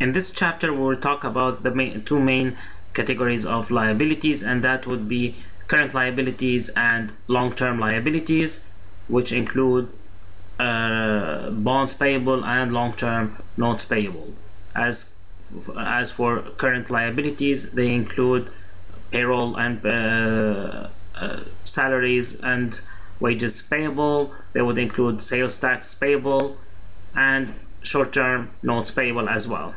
In this chapter, we will talk about the two main categories of liabilities, and that would be current liabilities and long-term liabilities, which include bonds payable and long-term notes payable. As for current liabilities, they include payroll and salaries and wages payable. They would include sales tax payable and short-term notes payable as well.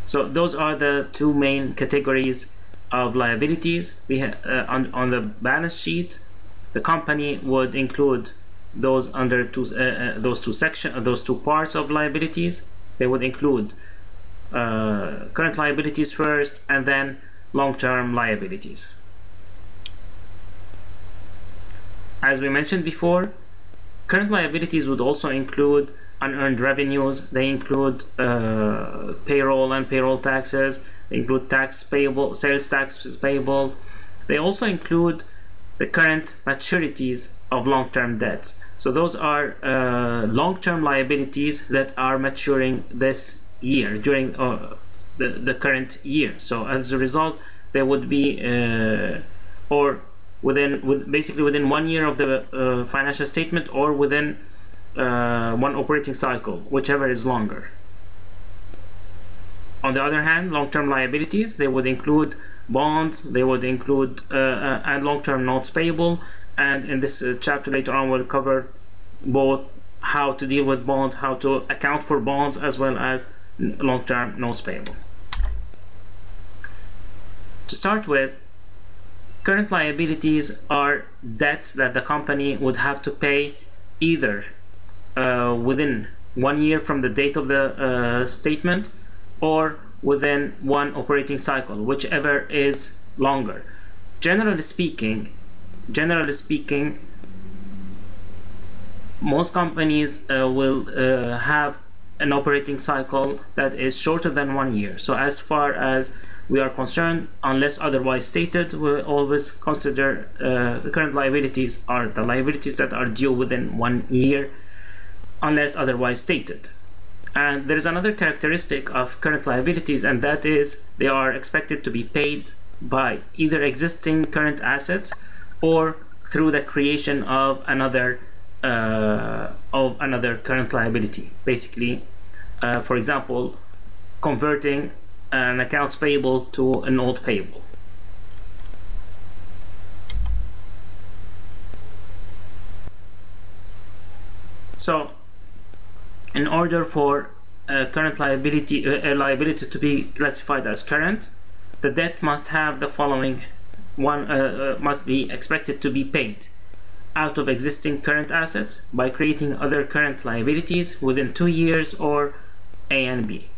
So those are the two main categories of liabilities. We on the balance sheet, the company would include those under those two parts of liabilities. They would include current liabilities first, and then long-term liabilities. As we mentioned before, current liabilities would also include unearned revenues. They include payroll and payroll taxes. They include tax payable, sales taxes payable. They also include the current maturities of long-term debts. So those are long-term liabilities that are maturing this year, during the current year. So as a result, there would be basically within 1 year of the financial statement, or within one operating cycle, whichever is longer. On the other hand, long-term liabilities, they would include bonds, they would include and long-term notes payable. And in this chapter later on, we'll cover both how to deal with bonds, how to account for bonds, as well as long-term notes payable. To start with, current liabilities are debts that the company would have to pay either within 1 year from the date of the statement, or within one operating cycle, whichever is longer. Generally speaking, most companies will have an operating cycle that is shorter than 1 year. So as far as we are concerned, unless otherwise stated, we'll always consider the current liabilities are the liabilities that are due within 1 year, unless otherwise stated. And there is another characteristic of current liabilities, and that is they are expected to be paid by either existing current assets or through the creation of another current liability. Basically, for example, converting an accounts payable to a note payable. So in order for current liability to be classified as current, the debt must have the following must be expected to be paid out of existing current assets by creating other current liabilities within 2 years, or A and B.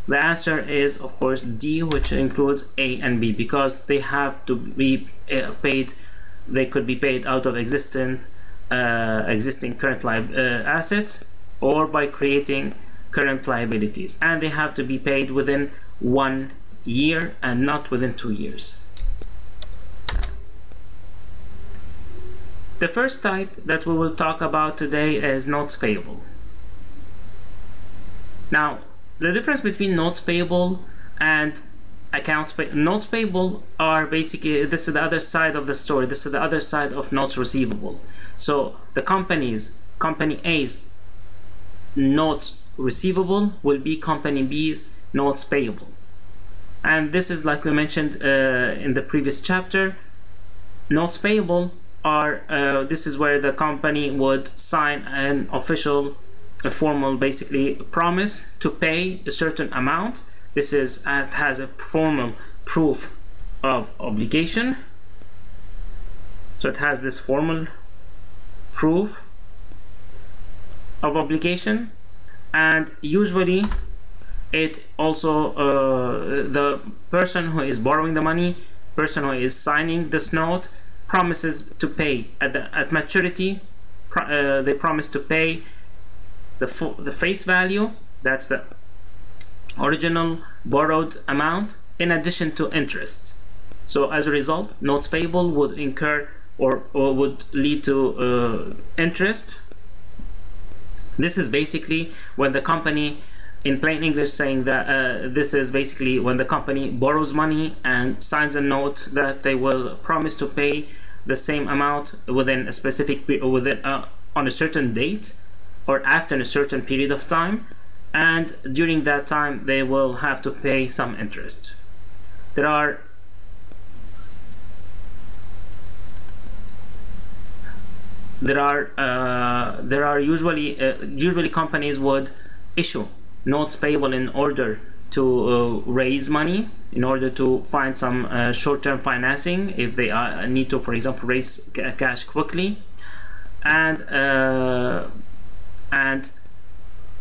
The answer is, of course, D, which includes A and B, because they have to be paid. They could be paid out of existing current assets, or by creating current liabilities, and they have to be paid within 1 year and not within 2 years. The first type that we will talk about today is notes payable. Now, the difference between notes payable and notes payable are basically, this is the other side of the story. This is the other side of notes receivable. So the company A's notes receivable will be company B's notes payable. And this is, like we mentioned in the previous chapter, notes payable are this is where the company would sign an official, a formal, basically, promise to pay a certain amount. This is has a formal proof of obligation. So it has this formal proof of obligation, and usually it also the person who is borrowing the money, person who is signing this note, promises to pay at maturity. They promise to pay the face value, that's the original borrowed amount, in addition to interest. So as a result, notes payable would incur or would lead to interest. This is basically when the company in plain English, saying that this is basically when the company borrows money and signs a note that they will promise to pay the same amount within a specific on a certain date or after a certain period of time, and during that time they will have to pay some interest. There are usually companies would issue notes payable in order to raise money, in order to find some short-term financing if they need to, for example, raise cash quickly, and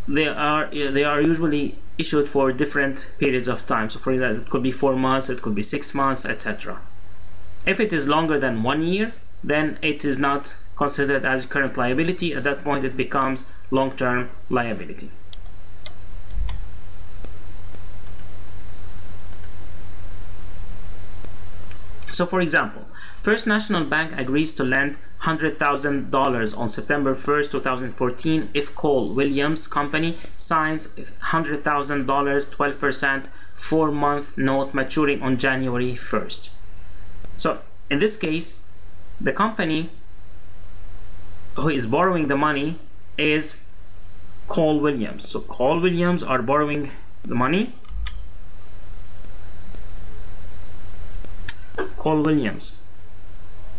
they are usually issued for different periods of time. So for example, it could be 4 months, it could be 6 months, etc. If it is longer than 1 year, then it is not considered as current liability. At that point it becomes long-term liability. So for example, First National Bank agrees to lend $100,000 on September 1st, 2014 if Cole Williams Company signs $100,000 12% 4-month note maturing on January 1st. So in this case, the company who is borrowing the money is Cole Williams. So Cole Williams are borrowing the money. Cole Williams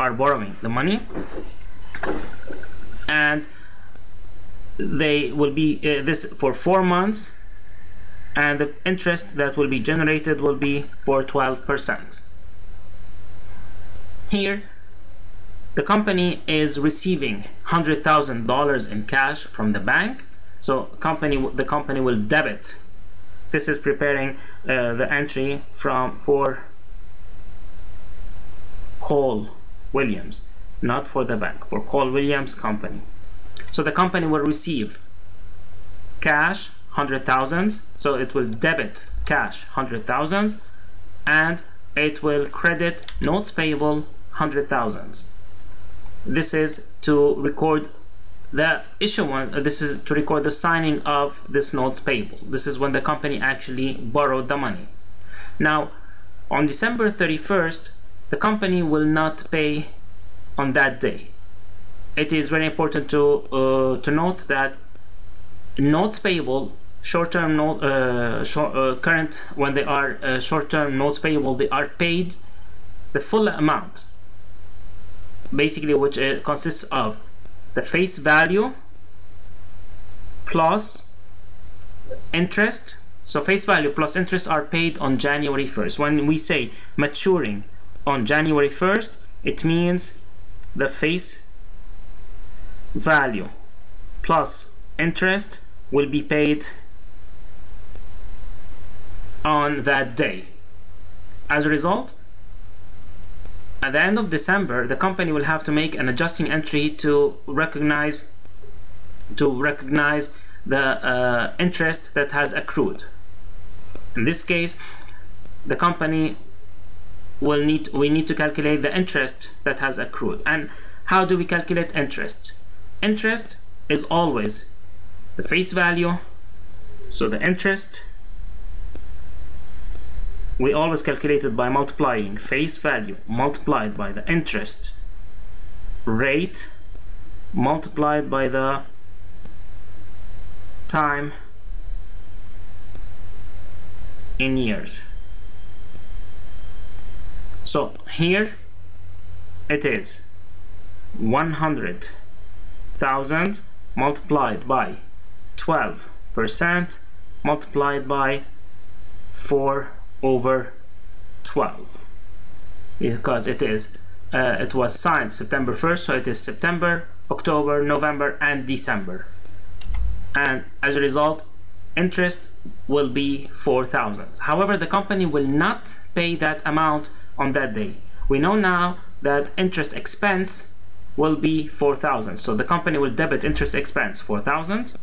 are borrowing the money, and they will be this for 4 months, and the interest that will be generated will be for 12%. Here the company is receiving $100,000 in cash from the bank, so the company will debit. This is preparing the entry for Cole Williams, not for the bank, for Cole Williams Company. So the company will receive cash 100,000, so it will debit cash 100,000, and it will credit notes payable 100,000. This is to record the issuance. This is to record the signing of this notes payable. This is when the company actually borrowed the money. Now, on December 31st, the company will not pay on that day. It is very important to note that notes payable, short-term note, current, when they are short-term notes payable, they are paid the full amount, basically, which consists of the face value plus interest. So face value plus interest are paid on January 1st. When we say maturing on January 1st, it means the face value plus interest will be paid on that day. As a result, at the end of December, the company will have to make an adjusting entry to recognize the interest that has accrued. In this case, the company we need to calculate the interest that has accrued. And how do we calculate interest? Interest is always the face value. So the interest, we always calculate it by multiplying face value multiplied by the interest rate multiplied by the time in years. So here it is 100,000 multiplied by 12% multiplied by 4/12, because it was signed September 1st, so it is September, October, November, and December, and as a result, interest will be 4,000. However, the company will not pay that amount on that day. We know now that interest expense will be 4,000, so the company will debit interest expense 4,000,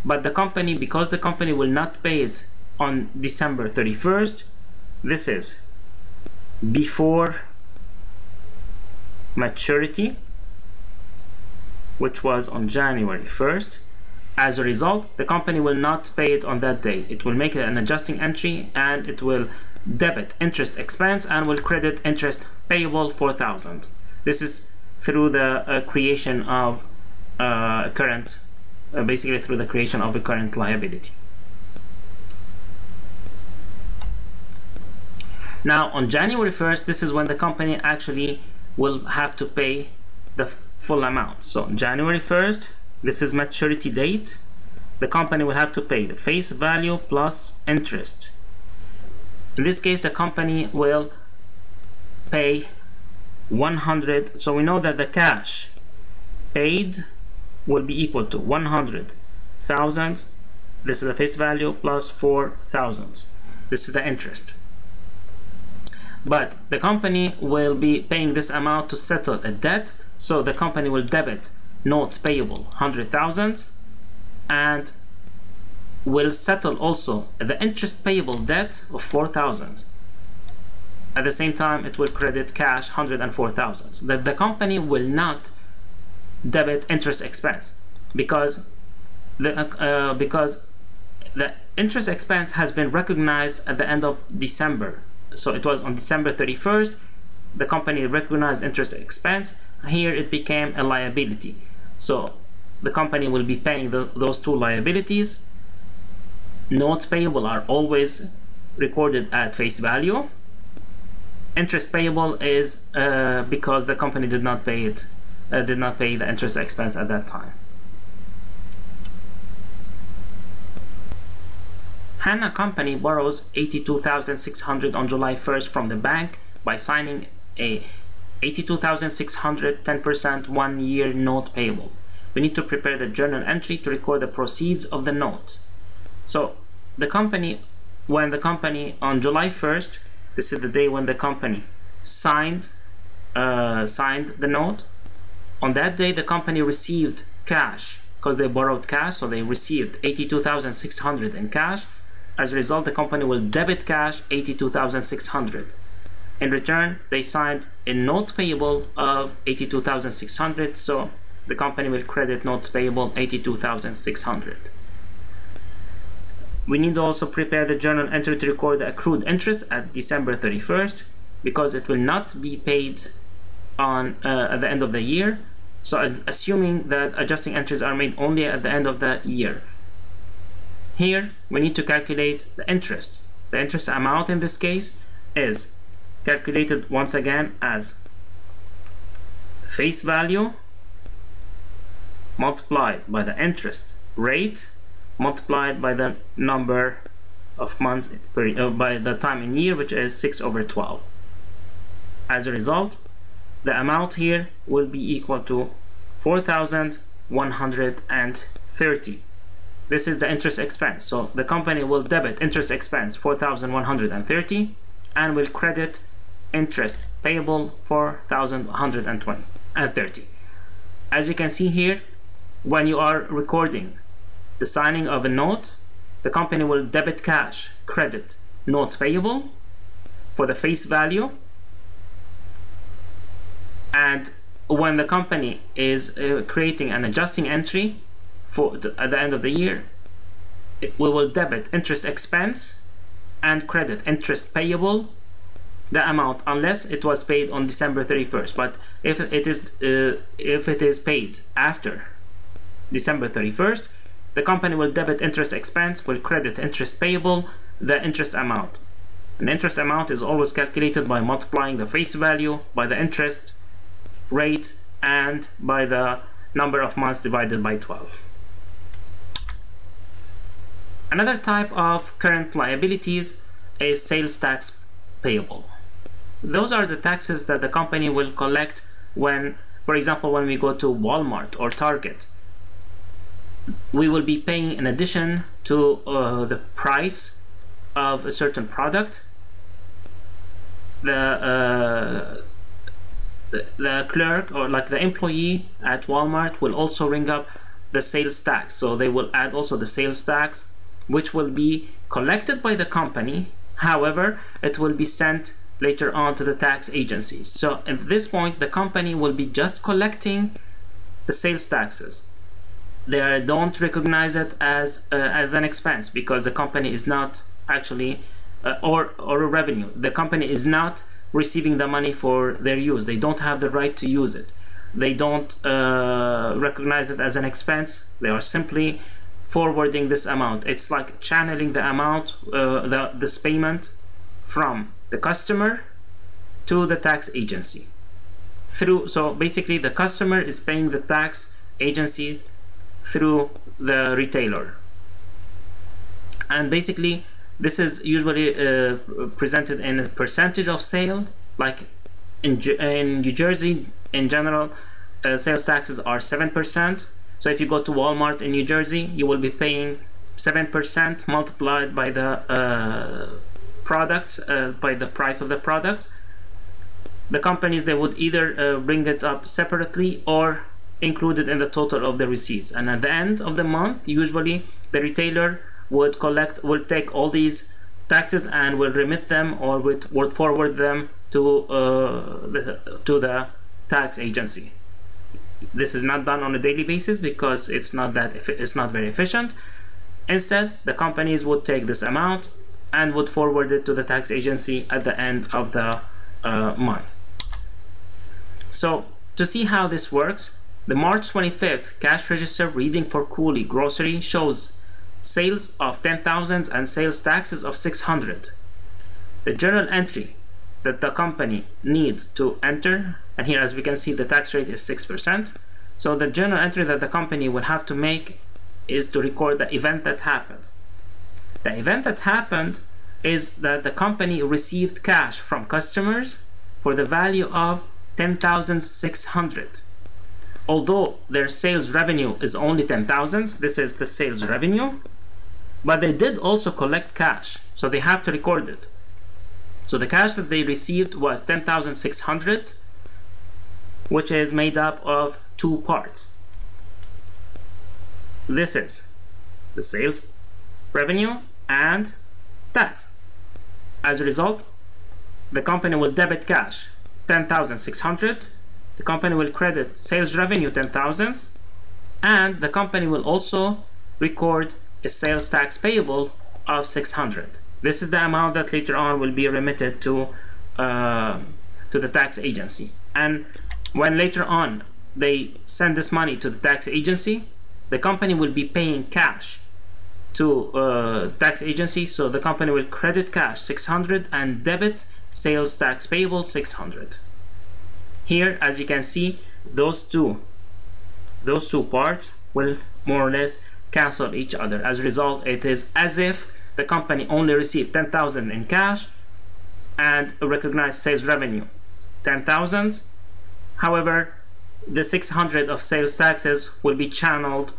but because the company will not pay it on December 31st, this is before maturity, which was on January 1st, As a result, the company will not pay it on that day. It will make an adjusting entry, and it will debit interest expense and will credit interest payable 4,000. This is through the creation of basically through the creation of a current liability. Now on January 1st, this is when the company actually will have to pay the full amount. So January 1st, this is maturity date. The company will have to pay the face value plus interest. In this case, the company will pay 100. So we know that the cash paid will be equal to 100,000. This is the face value plus 4,000. This is the interest. But the company will be paying this amount to settle a debt. So the company will debit notes payable 100,000 and will settle also the interest payable debt of 4,000. At the same time, it will credit cash 104,000. That the company will not debit interest expense because the interest expense has been recognized at the end of December. So it was on December 31st, the company recognized interest expense. Here it became a liability. So the company will be paying those two liabilities. Notes payable are always recorded at face value. Interest payable is because the company did not pay the interest expense at that time. Hana company borrows 82,600 on July 1st from the bank by signing a 82,600 10% 1-year note payable. We need to prepare the journal entry to record the proceeds of the note. So the company, when the company on July 1st, this is the day when the company signed the note. On that day, the company received cash because they borrowed cash, so they received 82,600 in cash. As a result, the company will debit cash 82,600. In return, they signed a note payable of 82,600, so the company will credit notes payable 82,600. We need to also prepare the journal entry to record the accrued interest at December 31st because it will not be paid on at the end of the year. So assuming that adjusting entries are made only at the end of the year. Here we need to calculate the interest. The interest amount in this case is calculated once again as face value multiplied by the interest rate multiplied by the number of months by the time in year, which is 6/12. As a result, the amount here will be equal to 4,130. This is the interest expense. So the company will debit interest expense 4,130 and will credit interest payable 4,130. As you can see here, when you are recording the signing of a note, the company will debit cash, credit notes payable for the face value, and when the company is creating an adjusting entry at the end of the year, we will debit interest expense and credit interest payable the amount, unless it was paid on December 31st. But if it is paid after December 31st, the company will debit interest expense, will credit interest payable the interest amount. An interest amount is always calculated by multiplying the face value by the interest rate and by the number of months divided by 12. Another type of current liabilities is sales tax payable. Those are the taxes that the company will collect when, for example, when we go to Walmart or Target. We will be paying in addition to the price of a certain product. The clerk, or like the employee at Walmart, will also ring up the sales tax. So they will add also the sales tax, which will be collected by the company. However, it will be sent later on to the tax agencies. So at this point, the company will be just collecting the sales taxes. they don't recognize it as an expense, because the company is not actually or a revenue. The company is not receiving the money for their use. They don't have the right to use it. They don't recognize it as an expense. They are simply forwarding this amount. It's like channeling the amount, this payment from the customer to the tax agency. So basically the customer is paying the tax agency through the retailer. And basically this is usually presented in a percentage of sale. Like in New Jersey, in general, sales taxes are 7%. So if you go to Walmart in New Jersey, you will be paying 7% multiplied by the products, by the price of the products. The companies, they would either bring it up separately or include it in the total of the receipts. And at the end of the month, usually the retailer will take all these taxes and will remit them, or would forward them to the tax agency. This is not done on a daily basis because it's not very efficient. Instead, the companies would take this amount and would forward it to the tax agency at the end of the month. So to see how this works, the March 25th cash register reading for Cooley Grocery shows sales of 10,000 and sales taxes of 600. The journal entry that the company needs to enter, and here as we can see the tax rate is 6%. So the journal entry that the company will have to make is to record the event that happened. The event that happened is that the company received cash from customers for the value of 10,600. Although their sales revenue is only 10,000, this is the sales revenue, but they did also collect cash, so they have to record it. So the cash that they received was 10,600, which is made up of two parts. This is the sales revenue and tax. As a result, the company will debit cash 10,600, the company will credit sales revenue 10,000, and the company will also record a sales tax payable of 600. This is the amount that later on will be remitted to the tax agency. And when later on they send this money to the tax agency, the company will be paying cash to tax agency. So the company will credit cash 600 and debit sales tax payable 600. Here, as you can see, those two parts will more or less cancel each other. As a result, it is as if the company only received 10,000 in cash and recognized sales revenue 10,000. However, the 600 of sales taxes will be channeled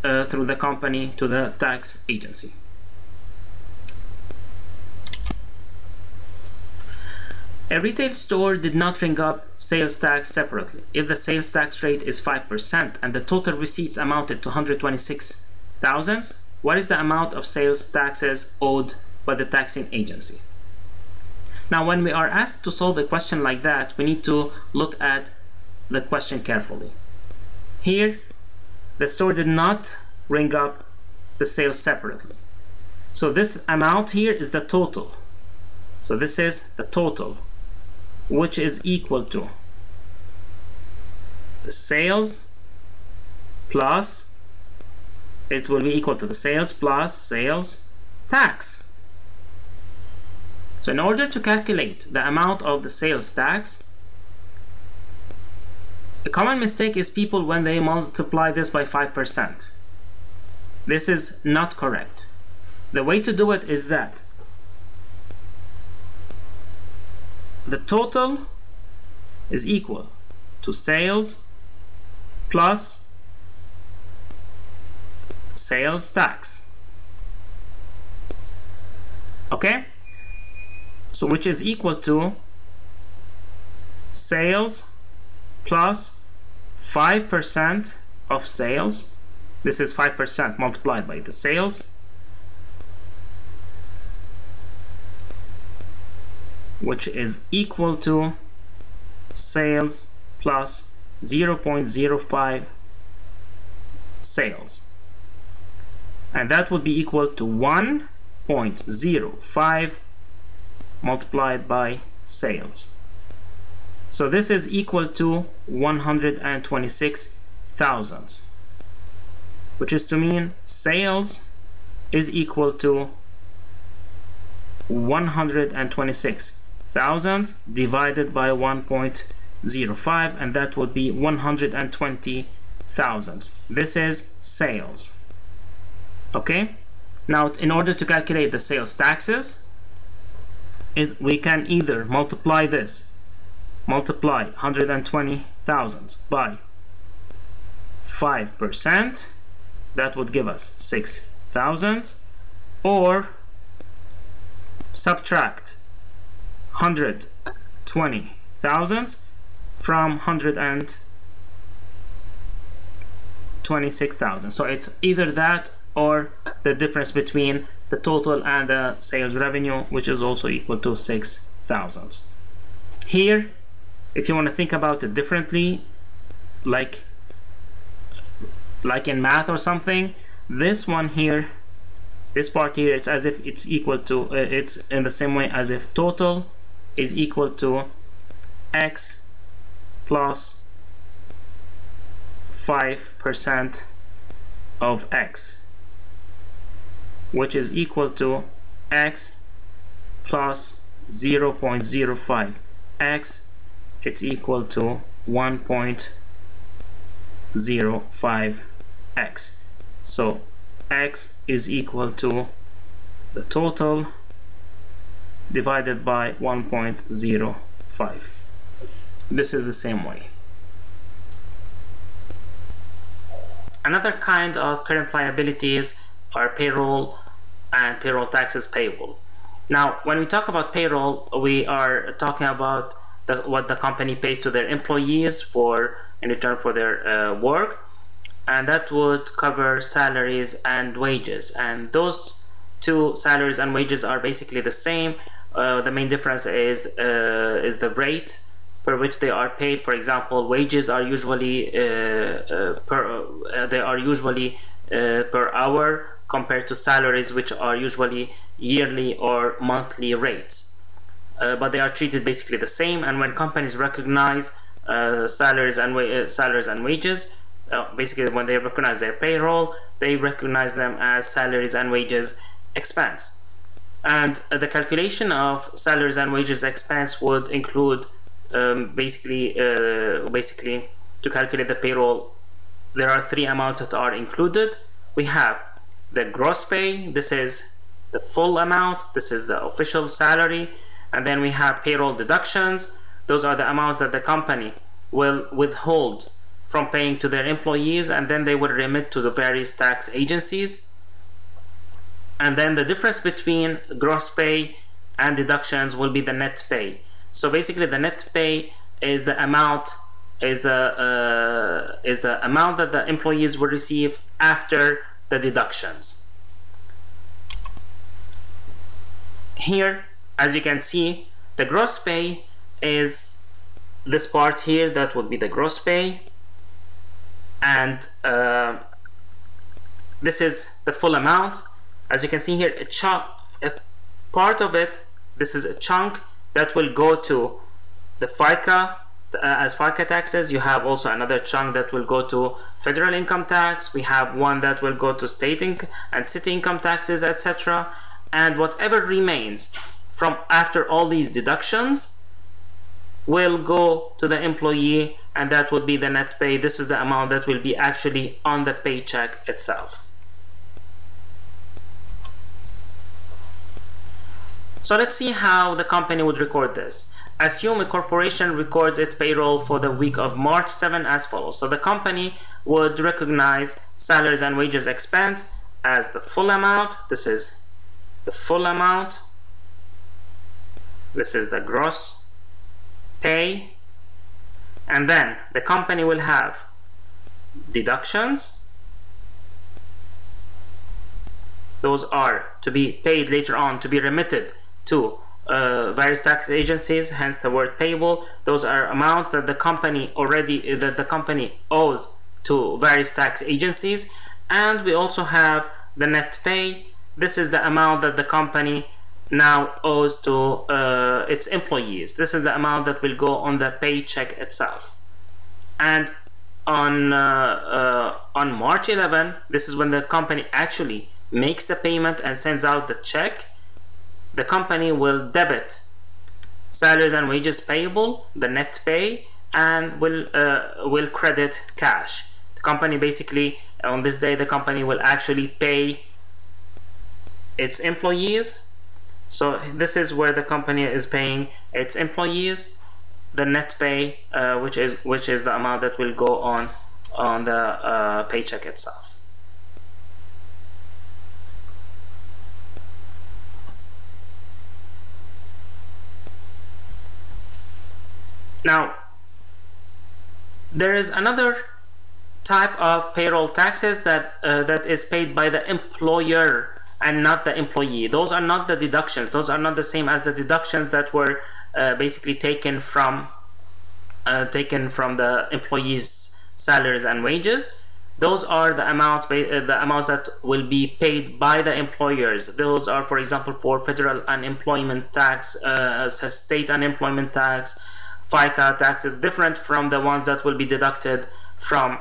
through the company to the tax agency. A retail store did not ring up sales tax separately. If the sales tax rate is 5% and the total receipts amounted to 126,000, what is the amount of sales taxes owed by the taxing agency? Now, when we are asked to solve a question like that, we need to look at the question carefully. Here, the store did not ring up the sales separately. So this amount here is the total. So this is the total, which is equal to the sales plus, it will be equal to the sales plus sales tax. So in order to calculate the amount of the sales tax, a common mistake is people when they multiply this by 5%. This is not correct. The way to do it is that the total is equal to sales plus sales tax. Okay? So which is equal to sales plus 5% of sales. This is 5% multiplied by the sales, which is equal to sales plus 0.05 sales, and that would be equal to 1.05 multiplied by sales. So this is equal to 126,000, which is to mean sales is equal to 126,000 divided by 1.05, and that would be 120,000. This is sales. Okay, now in order to calculate the sales taxes, we can either multiply 120,000 by 5%, that would give us 6,000, or subtract 120,000 from 126,000. So it's either that or the difference between the total and the sales revenue, which is also equal to 6,000. Here, if you want to think about it differently, like in math or something, this one here, this part here, it's as if it's equal to, it's in the same way as if total is equal to x plus 5% of x, which is equal to x plus 0.05 x, it's equal to 1.05 x. So x is equal to the total divided by 1.05. This is the same way. Another kind of current liabilities are payroll and payroll taxes payable. Now, when we talk about payroll, we are talking about what the company pays to their employees in return for their work, and that would cover salaries and wages. And those two, salaries and wages, are basically the same. The main difference is the rate per which they are paid. For example, wages are usually per hour, compared to salaries, which are usually yearly or monthly rates. But they are treated basically the same. And when companies recognize salaries and wages, basically when they recognize their payroll, they recognize them as salaries and wages expense. And the calculation of salaries and wages expense would include basically to calculate the payroll, there are three amounts that are included. We have the gross pay, this is the full amount, this is the official salary, and then we have payroll deductions. Those are the amounts that the company will withhold from paying to their employees, and then they will remit to the various tax agencies. And then the difference between gross pay and deductions will be the net pay. So basically the net pay is the amount that the employees will receive after the deductions. Here, as you can see, the gross pay is this part here, that would be the gross pay, and this is the full amount. As you can see here, a part of it, this is a chunk that will go to the FICA as FICA taxes. You have also another chunk that will go to federal income tax. We have one that will go to state and city income taxes, etc. And whatever remains from after all these deductions will go to the employee, and that would be the net pay. This is the amount that will be actually on the paycheck itself. So let's see how the company would record this. Assume a corporation records its payroll for the week of March 7 as follows. So the company would recognize salaries and wages expense as the full amount. This is the full amount. This is the gross pay. And then the company will have deductions. Those are to be paid later on, to be remitted to various tax agencies, hence the word payable. Those are amounts that the company owes to various tax agencies. And we also have the net pay. This is the amount that the company now owes to its employees. This is the amount that will go on the paycheck itself. And on March 11, this is when the company actually makes the payment and sends out the check. The company will debit salaries and wages payable, the net pay, and will credit cash. The company basically, on this day, the company will actually pay its employees. So this is where the company is paying its employees the net pay, which is the amount that will go on the paycheck itself. Now, there is another type of payroll taxes that is paid by the employer and not the employee. Those are not the deductions. Those are not the same as the deductions that were basically taken from the employees' salaries and wages. Those are the amounts that will be paid by the employers. Those are, for example, for federal unemployment tax, state unemployment tax, FICA taxes, different from the ones that will be deducted from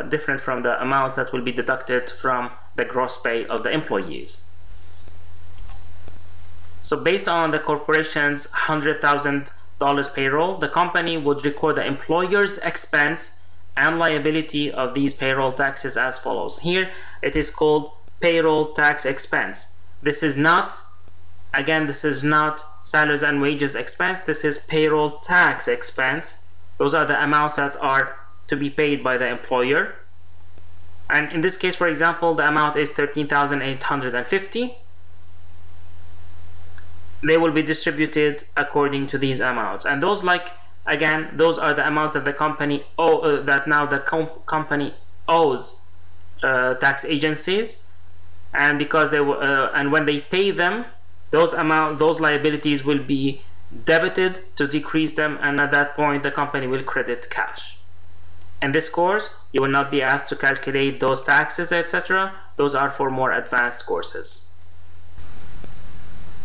different from the amounts that will be deducted from the gross pay of the employees. So based on the corporation's $100,000 payroll, the company would record the employer's expense and liability of these payroll taxes as follows. Here it is called payroll tax expense. This is not, again, this is not salaries and wages expense. This is payroll tax expense. Those are the amounts that are to be paid by the employer. And in this case, for example, the amount is $13,850. They will be distributed according to these amounts. And those, again, those are the amounts that the company company owes tax agencies. And because they and when they pay them, those liabilities will be debited to decrease them, and at that point the company will credit cash. In this course, you will not be asked to calculate those taxes, etc. Those are for more advanced courses.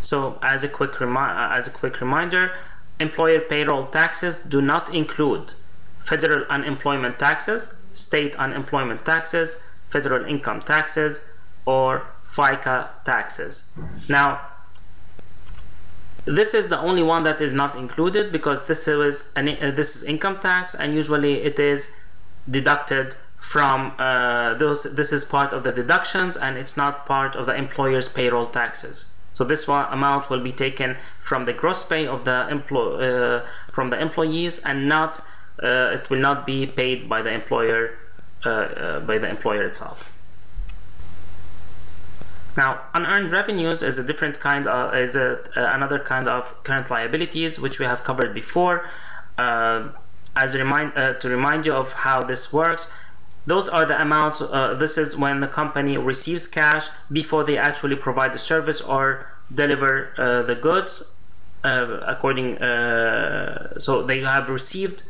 So, as a quick reminder, employer payroll taxes do not include federal unemployment taxes, state unemployment taxes, federal income taxes, or FICA taxes. Now, this is the only one that is not included because this is income tax, and usually it is deducted from this is part of the deductions, and it's not part of the employer's payroll taxes. So this amount will be taken from the gross pay of the employees, and not it will not be paid by the employer itself. Now, unearned revenues is a different kind of another kind of current liabilities, which we have covered before. To remind you of how this works, those are the amounts. This is when the company receives cash before they actually provide the service or deliver the goods. So they have received.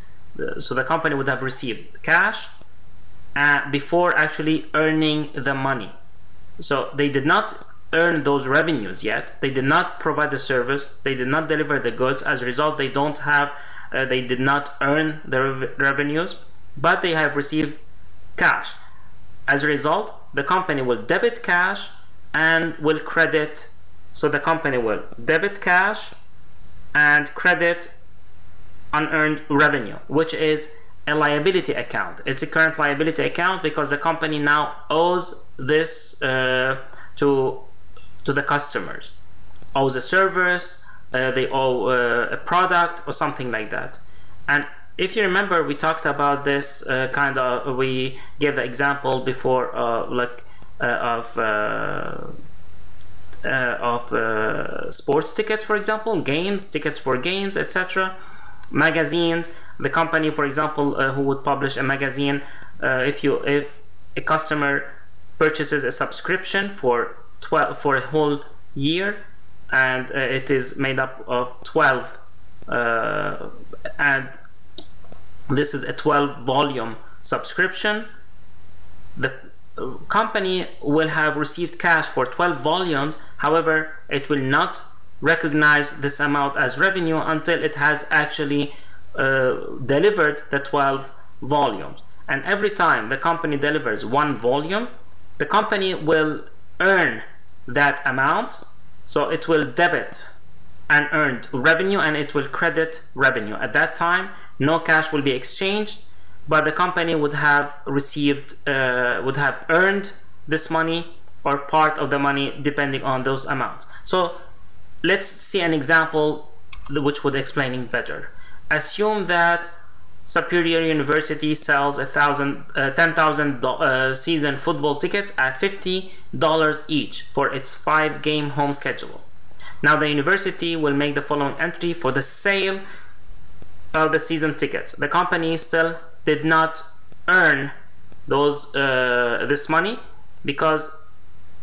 So the company would have received cash before actually earning the money. So they did not earn those revenues yet. They did not provide the service. They did not deliver the goods. As a result, they don't have. They did not earn the revenues, but they have received cash. As a result, the company will debit cash and will credit. So the company will debit cash and credit unearned revenue, which is a liability account. It's a current liability account because the company now owes this to the customers, owes a service, they owe a product or something like that. And if you remember, we talked about this we gave the example before of sports tickets, for example, tickets for games, etc. Magazines, the company, for example, who would publish a magazine, if a customer purchases a subscription for a whole year, and it is made up of 12 and this is a 12 volume subscription, the company will have received cash for 12 volumes. However, it will not recognize this amount as revenue until it has actually delivered the 12 volumes. And every time the company delivers one volume, the company will earn that amount. So it will debit unearned revenue and it will credit revenue. At that time, no cash will be exchanged, but the company would have received, would have earned this money or part of the money depending on those amounts. So let's see an example which would explain it better. Assume that Superior University sells 10,000 season football tickets at $50 each for its 5-game home schedule. Now the university will make the following entry for the sale of the season tickets. The company still did not earn those this money because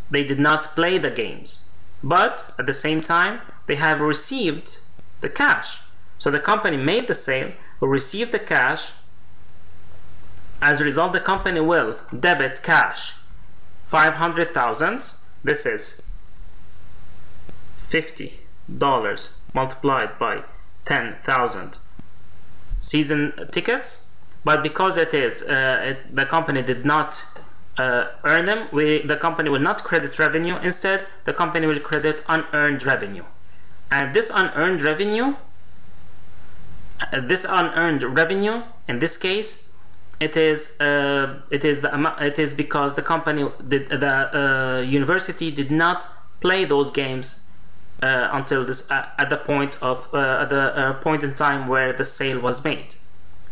they did not play the games, but at the same time they have received the cash. So the company made the sale, will receive the cash. As a result, the company will debit cash 500,000. This is $50 multiplied by 10,000 season tickets. But because it is the company did not earn them, the company will not credit revenue. Instead, the company will credit unearned revenue. And this unearned revenue, in this case, it is because the company did, the university did not play those games until this at the point of point in time where the sale was made.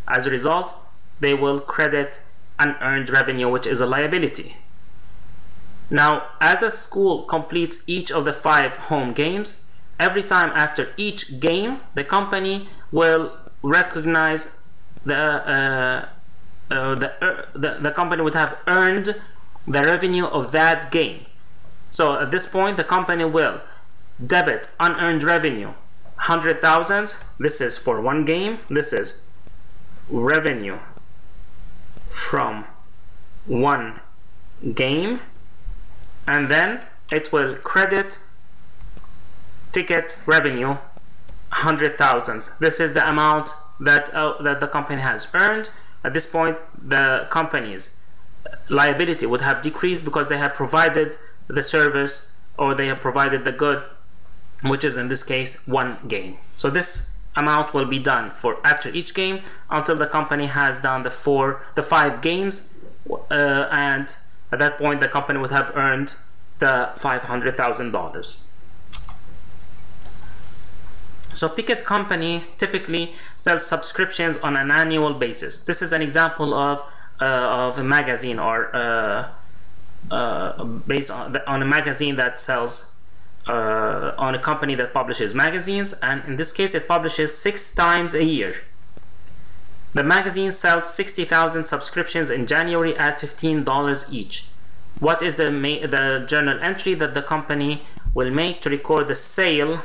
As a result, they will credit unearned revenue, which is a liability. Now, as a school completes each of the 5 home games, every time after each game, the company will recognize the company would have earned the revenue of that game. So at this point, the company will debit unearned revenue 100,000. This is for one game. This is revenue from one game, and then it will credit ticket revenue 100,000. This is the amount that that the company has earned. At this point, the company's liability would have decreased because they have provided the service, or they have provided the good, which is in this case one game. So this amount will be done for after each game until the company has done the 5 games, and at that point the company would have earned the $500,000. So Pickett Company typically sells subscriptions on an annual basis. This is an example of a magazine, or based on a magazine that sells on a company that publishes magazines, and in this case it publishes 6 times a year. The magazine sells 60,000 subscriptions in January at $15 each. What is the journal entry that the company will make to record the sale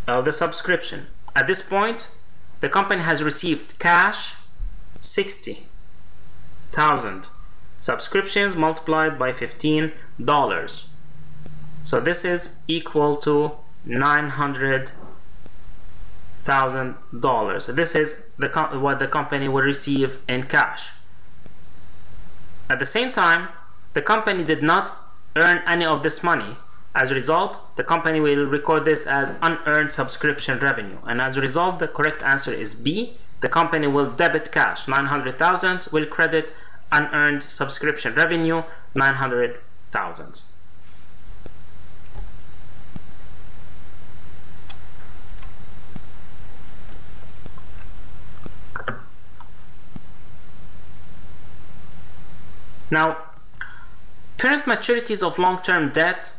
of the subscription? At this point, the company has received cash 60,000 subscriptions multiplied by $15. So this is equal to $900,000. This is what the company will receive in cash. At the same time, the company did not earn any of this money. As a result, the company will record this as unearned subscription revenue. And as a result, the correct answer is B. The company will debit cash 900,000, will credit unearned subscription revenue 900,000. Now, current maturities of long-term debt,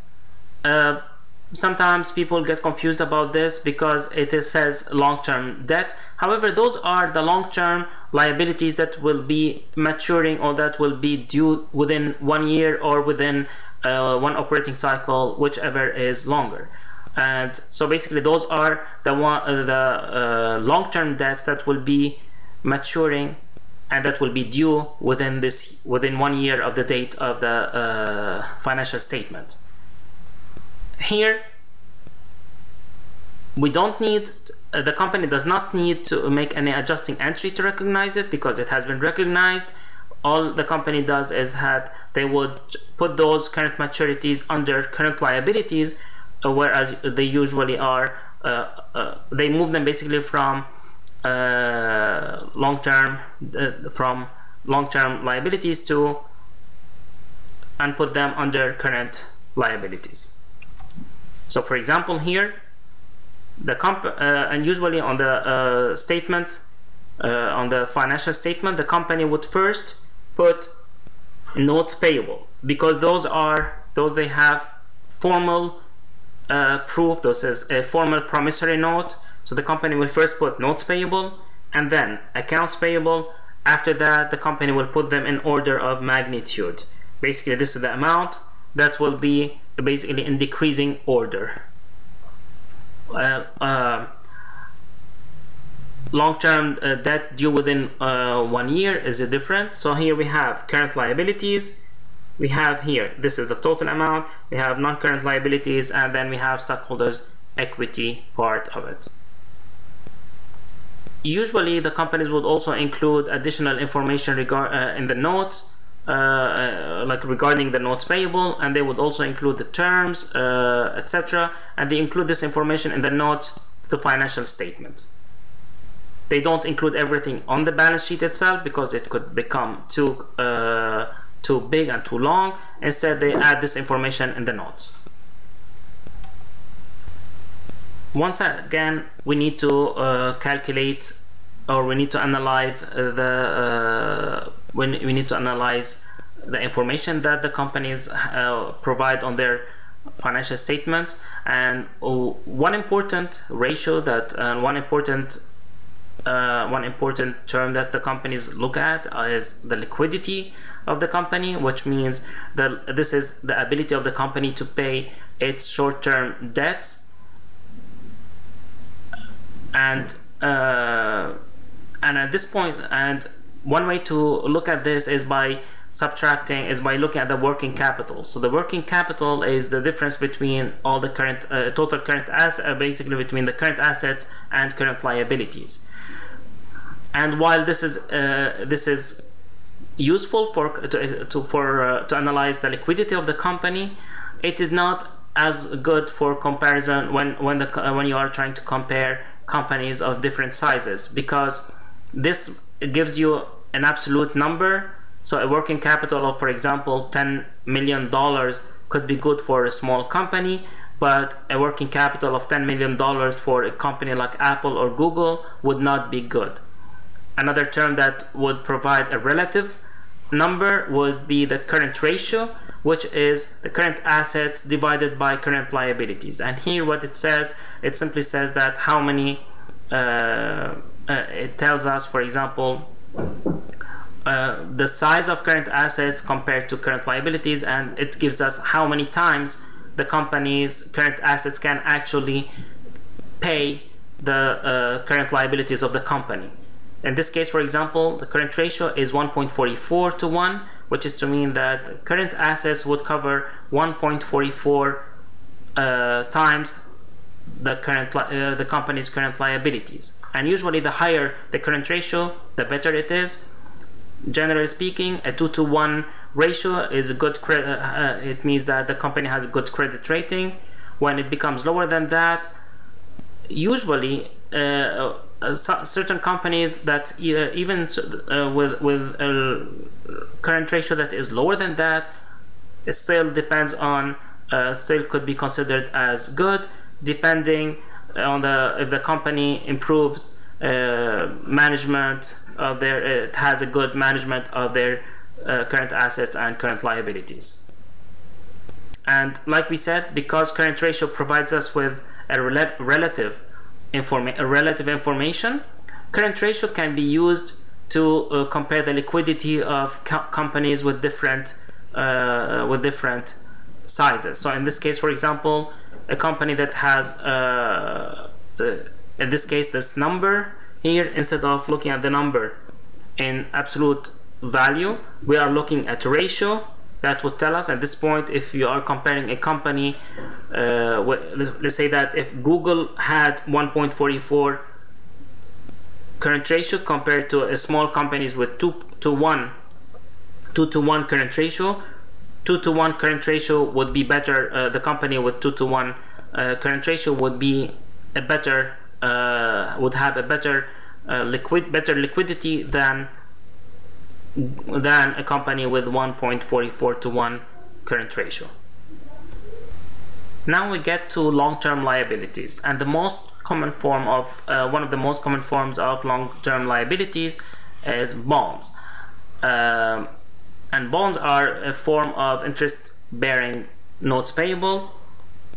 sometimes people get confused about this because it says long-term debt. However, those are the long-term liabilities that will be maturing, or that will be due within 1 year or within one operating cycle, whichever is longer. And so basically those are the long-term debts that will be maturing and that will be due within 1 year of the date of the financial statement. Here we don't need, the company does not need to make any adjusting entry to recognize it, because it has been recognized. All the company does is they would put those current maturities under current liabilities, whereas they usually are, they move them basically from long-term liabilities and put them under current liabilities. So for example here, and usually on the statement, on the financial statement, the company would first put notes payable, because those they have formal proof. This is a formal promissory note. So the company will first put notes payable and then accounts payable. After that, the company will put them in order of magnitude. Basically, this is the amount that will be basically in decreasing order. Long-term debt due within 1 year is different. So here we have current liabilities. We have here, this is the total amount. We have non-current liabilities, and then we have stockholders' equity part of it. Usually the companies would also include additional information in the notes, like regarding the notes payable, and they would also include the terms, etc. And they include this information in the notes to the financial statement. They don't include everything on the balance sheet itself, because it could become too big and too long. Instead, they add this information in the notes. Once again, we need to calculate, or we need to analyze we need to analyze the information that the companies provide on their financial statements. And one important ratio that one important term that the companies look at is the liquidity of the company, which means that this is the ability of the company to pay its short-term debts. And at this point, and one way to look at this is by looking at the working capital. So the working capital is the difference between all the current total current assets, basically between the current assets and current liabilities. And while this is useful to analyze the liquidity of the company, it is not as good for comparison when you are trying to compare companies of different sizes, because this gives you an absolute number. So a working capital of, for example, $10 million could be good for a small company, but a working capital of $10 million for a company like Apple or Google would not be good. Another term that would provide a relative number would be the current ratio, which is the current assets divided by current liabilities. And here what it says, it simply says that how many, it tells us, for example, the size of current assets compared to current liabilities, and it gives us how many times the company's current assets can actually pay the current liabilities of the company. In this case, for example, the current ratio is 1.44 to 1, which is to mean that current assets would cover 1.44 times the company's current liabilities. And usually the higher the current ratio, the better it is. Generally speaking, a 2-to-1 ratio is a good it means that the company has a good credit rating. When it becomes lower than that, usually certain companies that even with a current ratio that is lower than that, it still depends on, still could be considered as good, depending on if the company improves management of it has a good management of their current assets and current liabilities. And like we said, because current ratio provides us with a relative information, current ratio can be used to compare the liquidity of companies with different sizes. So in this case, for example, a company that has in this case this number here, instead of looking at the number in absolute value. We are looking at ratio. That would tell us at this point if you are comparing a company, let's say that if Google had 1.44 current ratio compared to a small companies with 2 to 1 current ratio. 2 to 1 current ratio would be better. The company with 2 to 1 current ratio would be a better, would have a better liquidity than a company with 1.44 to 1 current ratio. Now we get to long-term liabilities, and the most common form of one of the most common forms of long-term liabilities is bonds. And bonds are a form of interest-bearing notes payable,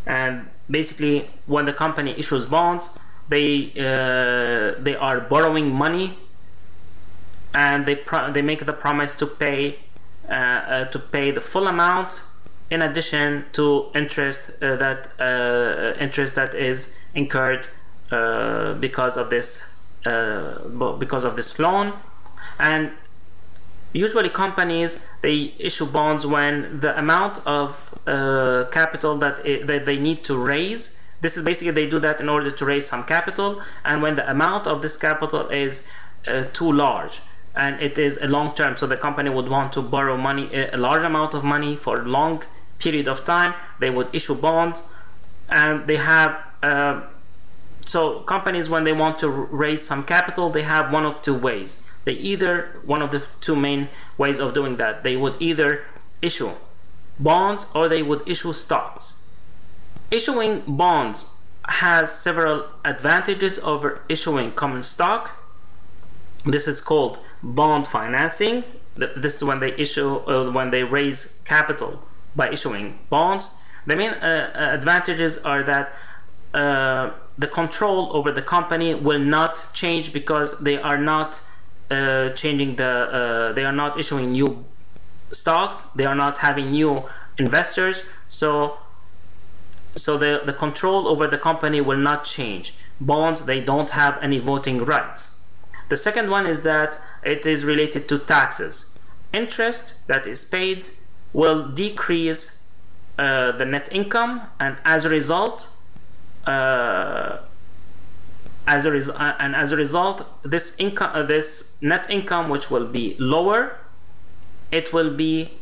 and basically when the company issues bonds, they are borrowing money, and they make the promise to pay the full amount in addition to interest that is incurred because of this loan. And usually companies, they issue bonds when the amount of capital that they need to raise, this is basically, they do that in order to raise some capital, and when the amount of this capital is too large and it is a long term, so the company would want to borrow money, a large amount of money for a long period of time, they would issue bonds. And they have so companies, when they want to raise some capital, they have one of two ways. One of the two main ways of doing that, they would either issue bonds or they would issue stocks. Issuing bonds has several advantages over issuing common stock. This is called bond financing. This is when they when they raise capital by issuing bonds. The main advantages are that the control over the company will not change, because they are not they are not issuing new stocks, they are not having new investors, so the control over the company will not change. Bonds, they don't have any voting rights. The second one is that it is related to taxes. Interest that is paid will decrease the net income, and as a result, this income, this net income, which will be lower, it will be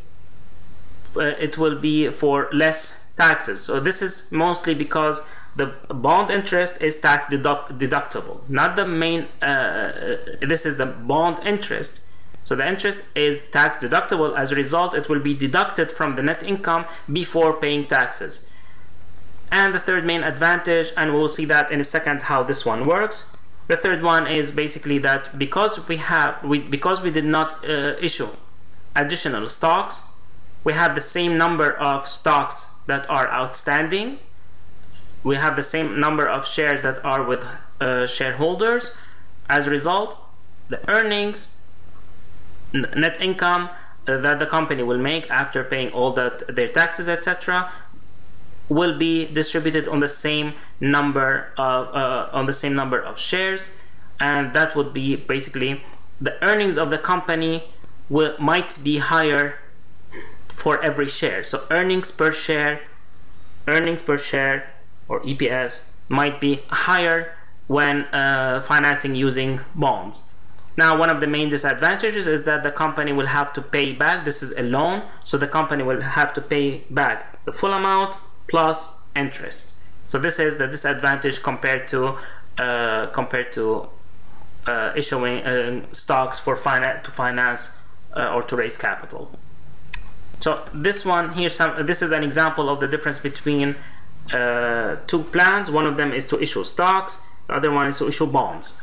for less taxes. So this is mostly because the bond interest is tax deductible, not the main. This is the bond interest. So the interest is tax deductible. As a result, it will be deducted from the net income before paying taxes. And the third main advantage, and we'll see that in a second how this one works. The third one is basically that because we did not issue additional stocks, we have the same number of stocks that are outstanding. We have the same number of shares that are with shareholders. As a result, the earnings, net income that the company will make after paying all their taxes, etc., will be distributed on the same number of shares, and that would be basically the earnings of the company might be higher for every share. So earnings per share or EPS might be higher when financing using bonds. Now, one of the main disadvantages is that the company will have to pay back. This is a loan, so the company will have to pay back the full amount plus interest. So this is the disadvantage compared to issuing stocks for to finance or to raise capital. So this one here, this is an example of the difference between two plans. One of them is to issue stocks, the other one is to issue bonds.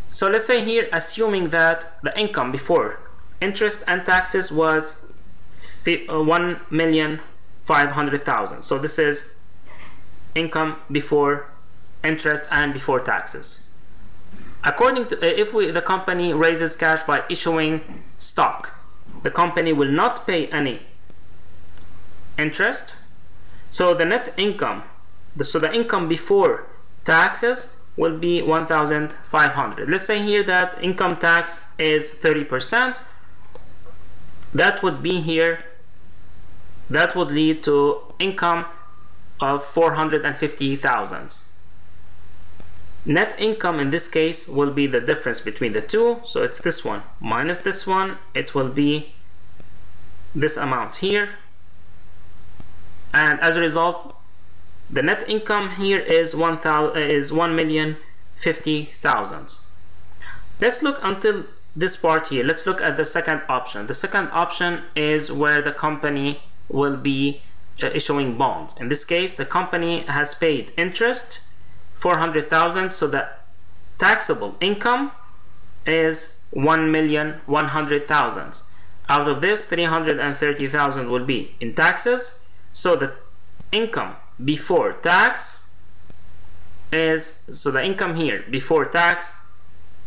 So let's say here, assuming that the income before interest and taxes was 1,500,000. So this is income before interest and before taxes. According to the company raises cash by issuing stock, the company will not pay any interest. So the net income, the income before taxes will be 1,500. Let's say here that income tax is 30%. That would be here, that would lead to income of 450,000. Net income in this case will be the difference between the two, so it's this one minus this one. It will be this amount here, and as a result the net income here is 1,050,000. Let's look until this part here. Let's look at the second option. The second option is where the company will be issuing bonds. In this case, the company has paid interest 400,000, so the taxable income is 1,100,000. Out of this, 330,000 will be in taxes, so the income before tax is, so the income here before tax,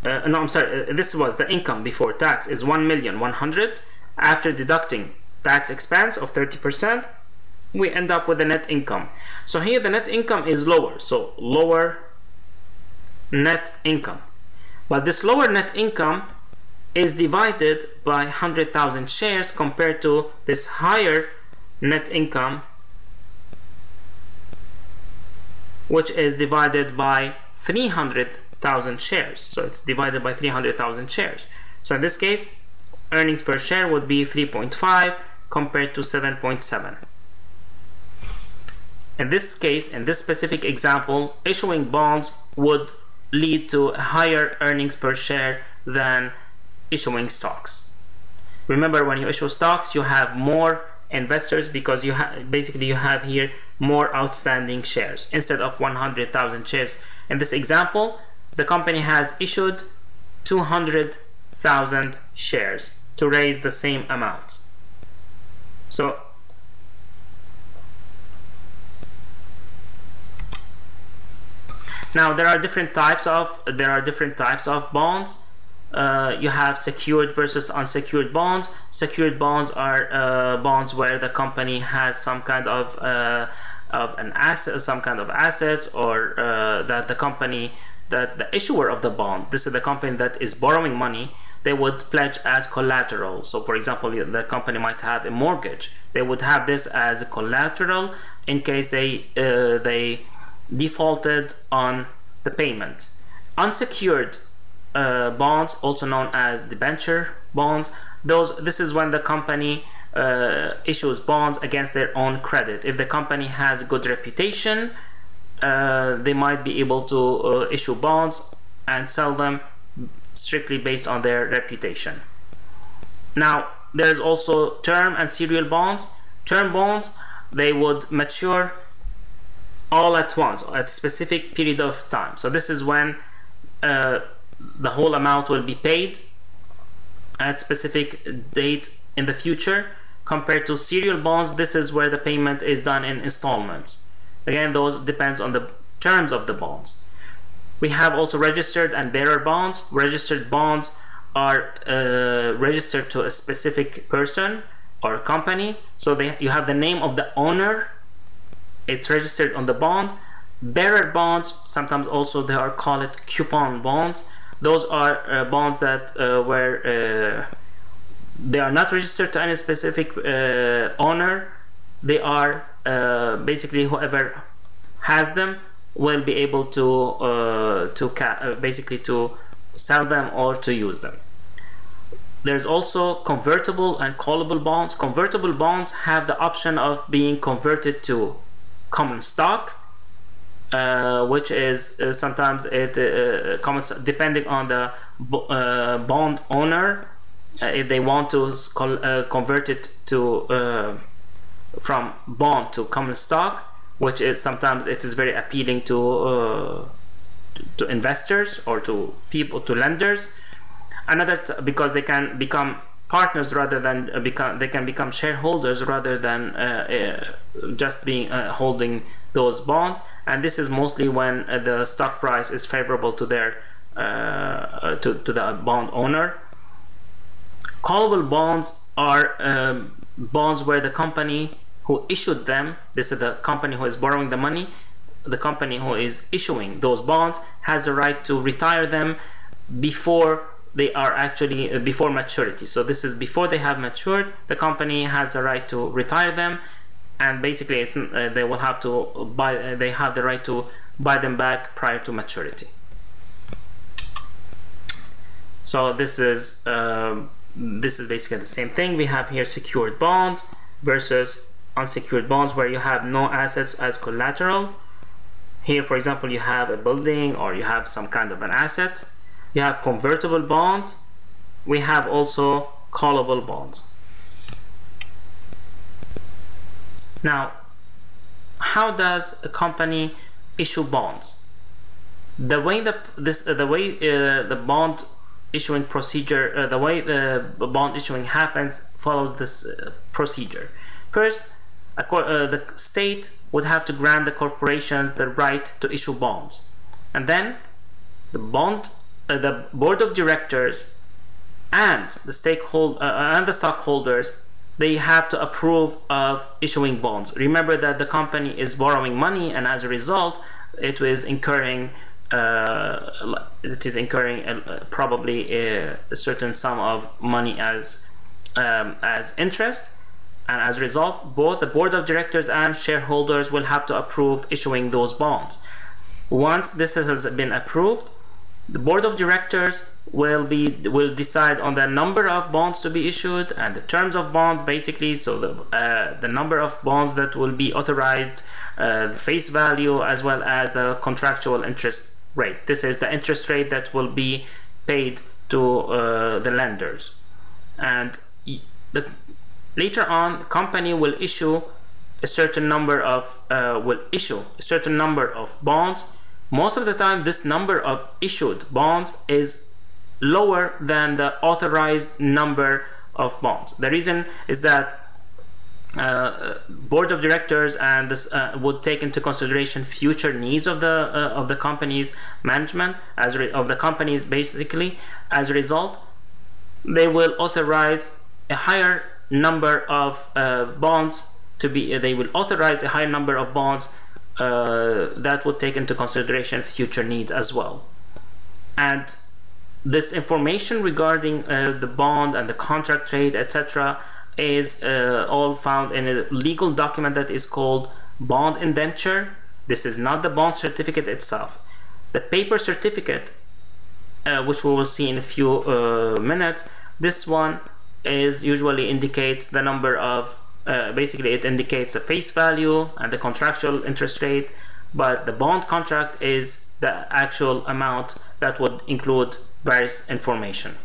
no, I'm sorry, this was the income before tax is 1,100,000. After deducting tax expense of 30%, we end up with the net income. So here the net income is lower, so lower net income. But this lower net income is divided by 100,000 shares compared to this higher net income, which is divided by 300,000 shares. So it's divided by 300,000 shares. So in this case, earnings per share would be 3.5 compared to 7.7. In this case, in this specific example, issuing bonds would lead to a higher earnings per share than issuing stocks. Remember, when you issue stocks, you have more investors because you basically you have here more outstanding shares instead of 100,000 shares. In this example, the company has issued 200,000 shares to raise the same amount. So now there are different types of bonds. You have secured versus unsecured bonds. Secured bonds are bonds where the company has some kind of an asset, some kind of assets, or that the issuer of the bond, this is the company that is borrowing money, they would pledge as collateral. So for example, the company might have a mortgage. They would have this as a collateral in case they defaulted on the payment. Unsecured bonds, also known as debenture bonds, this is when the company issues bonds against their own credit. If the company has a good reputation, they might be able to issue bonds and sell them strictly based on their reputation. Now there's also term and serial bonds. Term bonds, they would mature all at once at a specific period of time. So this is when the whole amount will be paid at specific date in the future. Compared to serial bonds, this is where the payment is done in installments. Again, those depends on the terms of the bonds. We have also registered and bearer bonds. Registered bonds are registered to a specific person or company, so you have the name of the owner, it's registered on the bond. Bearer bonds, sometimes also they are called coupon bonds. Those are bonds that where they are not registered to any specific owner. They are basically whoever has them will be able to basically to sell them or to use them. There's also convertible and callable bonds. Convertible bonds have the option of being converted to common stock, which is sometimes depending on the bond owner, if they want to convert it to from bond to common stock, which is sometimes it is very appealing to investors or to people, to lenders. Because they can become partners rather than they can become shareholders rather than just being holding those bonds, and this is mostly when the stock price is favorable to their to the bond owner. Callable bonds are bonds where the company who issued them, this is the company who is borrowing the money, the company who is issuing those bonds has the right to retire them before they are actually before maturity. So this is before they have matured, the company has the right to retire them, and basically it's, they will have to buy, they have the right to buy them back prior to maturity. So this is basically the same thing. We have here secured bonds versus unsecured bonds, where you have no assets as collateral. Here, for example, you have a building or you have some kind of an asset. You have convertible bonds. We have also callable bonds. Now, how does a company issue bonds? The way the bond issuing procedure, the way the bond issuing happens follows this procedure. First, the state would have to grant the corporations the right to issue bonds, and then the board of directors and the stockholders, they have to approve of issuing bonds. Remember that the company is borrowing money, and as a result, it is incurring probably a certain sum of money as interest, and as a result, both the board of directors and shareholders will have to approve issuing those bonds. Once this has been approved, the board of directors will decide on the number of bonds to be issued and the terms of bonds, basically. So the number of bonds that will be authorized, the face value, as well as the contractual interest rate. This is the interest rate that will be paid to the lenders. And later on, the company will issue a certain number of bonds. Most of the time, this number of issued bonds is lower than the authorized number of bonds. The reason is that board of directors and this would take into consideration future needs of the company's management, of the companies basically. As a result, they will authorize a higher number of bonds to be. They will authorize a higher number of bonds that would take into consideration future needs as well. And this information regarding the bond and the contract rate, etc., is all found in a legal document that is called bond indenture. This is not the bond certificate itself. The paper certificate, which we will see in a few minutes, this one usually indicates the number of basically it indicates the face value and the contractual interest rate, but the bond contract is the actual amount that would include various information.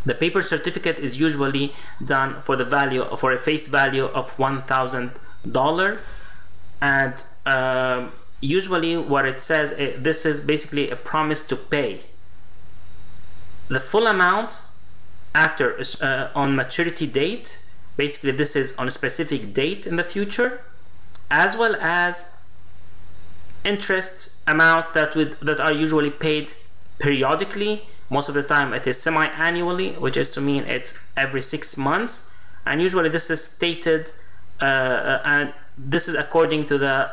The paper certificate is usually done for a face value of $1,000, and usually what it says, this is basically a promise to pay the full amount after on maturity date. Basically, this is on a specific date in the future, as well as interest amounts that are usually paid periodically. Most of the time it is semi-annually, which is to mean it's every 6 months, and usually this is stated and this is according to the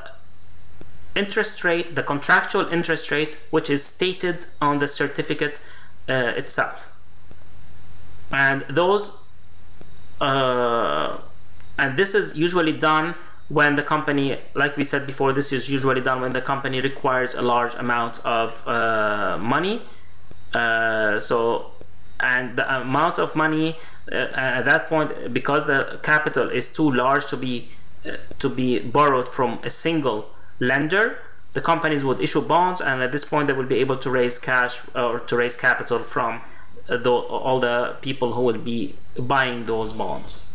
interest rate, the contractual interest rate, which is stated on the certificate itself. And those and this is usually done when the company, like we said before, this is usually done when the company requires a large amount of money. And the amount of money at that point, because the capital is too large to be borrowed from a single lender, the companies would issue bonds, and at this point they will be able to raise cash or to raise capital from all the people who will be buying those bonds.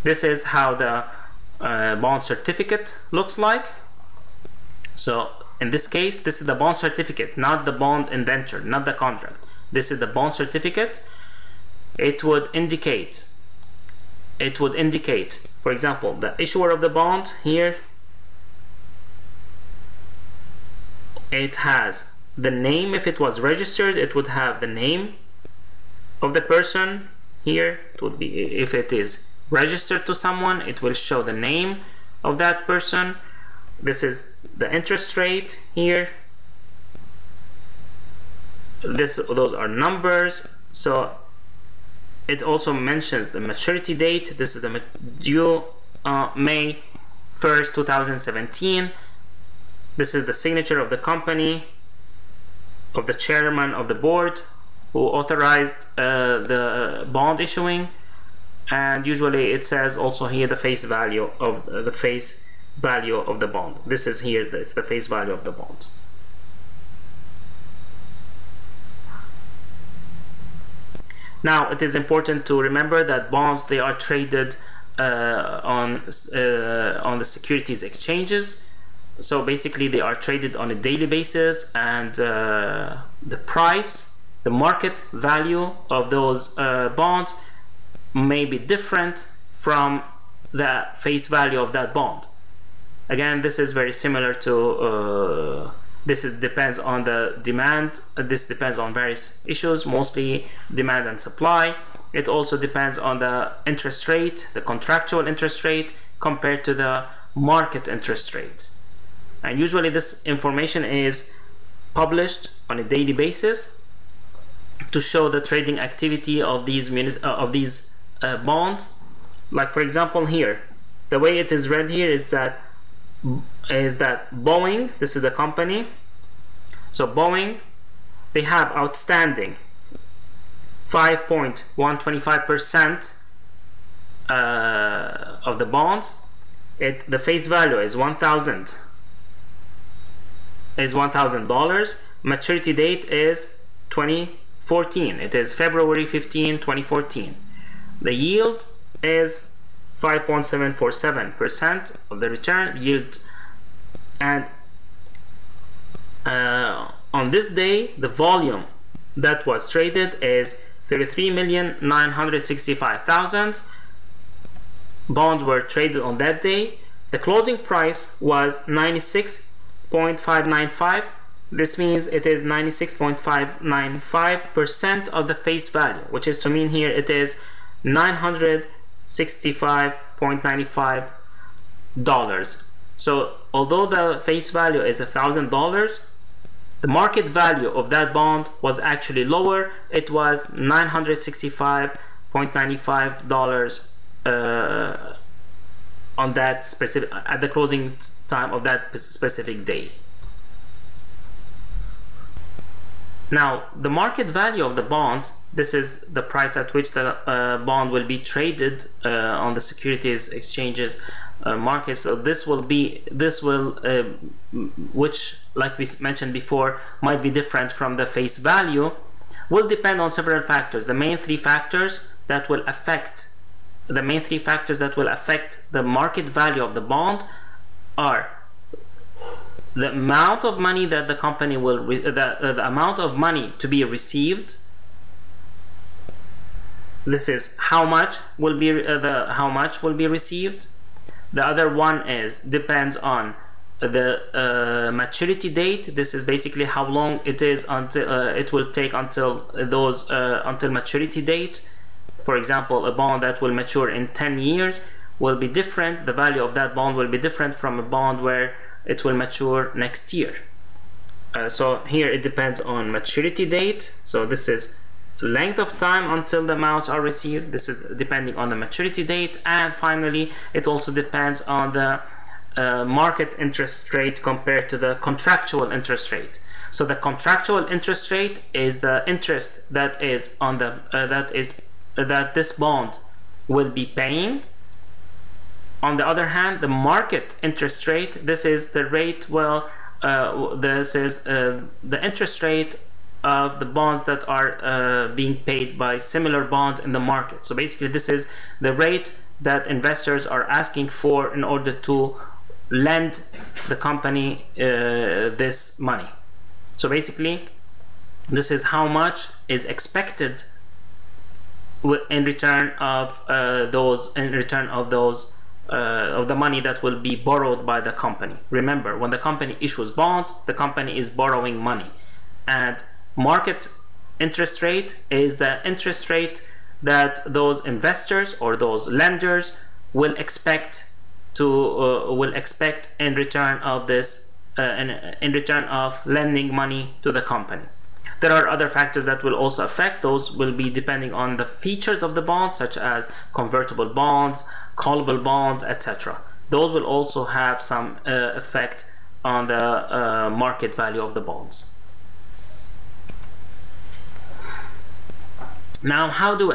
This is how the bond certificate looks like. So in this case, this is the bond certificate, not the bond indenture, not the contract. This is the bond certificate. It would indicate, for example, the issuer of the bond here. It has the name. If it was registered, it would have the name of the person here. It would be, if it is registered to someone, it will show the name of that person. This is the interest rate here. Those are numbers. So it also mentions the maturity date. This is the due May 1st, 2017. This is the signature of the company, of the chairman of the board who authorized the bond issuing. And usually it says also here the face value of the bond. This is here, it's the face value of the bond. Now it is important to remember that bonds, they are traded on the securities exchanges. So basically they are traded on a daily basis, and the price, the market value of those bonds may be different from the face value of that bond. Again, this is very similar to depends on the demand. This depends on various issues, mostly demand and supply. It also depends on the interest rate, the contractual interest rate, compared to the market interest rate. And usually this information is published on a daily basis to show the trading activity of these bonds. Like for example here, the way it is read here is that Boeing, this is the company. So Boeing, they have outstanding 5.125% of the bonds. The face value is $1,000. Maturity date is 2014. It is February 15, 2014. The yield is 5.747% of the return yield. And on this day, the volume that was traded is 33,965,000 bonds were traded on that day. The closing price was 96.595. This means it is 96.595% of the face value, which is to mean here it is $965.95. So although the face value is $1,000, the market value of that bond was actually lower. It was $965.95 on that specific, at the closing time of that specific day. Now, the market value of the bonds, this is the price at which the bond will be traded on the securities exchanges market. So which, like we mentioned before, might be different from the face value, will depend on several factors. The main three factors that will affect the market value of the bond are the amount of money that the company will the amount of money to be received. This is how much will be received. The other one depends on the maturity date. This is basically how long it is until it will take until maturity date. For example, a bond that will mature in 10 years will be different. The value of that bond will be different from a bond where it will mature next year. So here it depends on maturity date. So this is length of time until the amounts are received. This is depending on the maturity date. And finally, it also depends on the market interest rate compared to the contractual interest rate. So the contractual interest rate is the interest that is on the that this bond will be paying. On the other hand, the market interest rate, this is the rate, this is the interest rate of the bonds that are being paid by similar bonds in the market. So basically this is the rate that investors are asking for in order to lend the company this money. So basically this is how much is expected in return of the money that will be borrowed by the company. Remember, when the company issues bonds, the company is borrowing money, and market interest rate is the interest rate that those investors or those lenders will expect will expect in return of this, in return of lending money to the company. There are other factors that will also affect. Those will be depending on the features of the bonds, such as convertible bonds, callable bonds, etc. Those will also have some effect on the market value of the bonds. Now, how do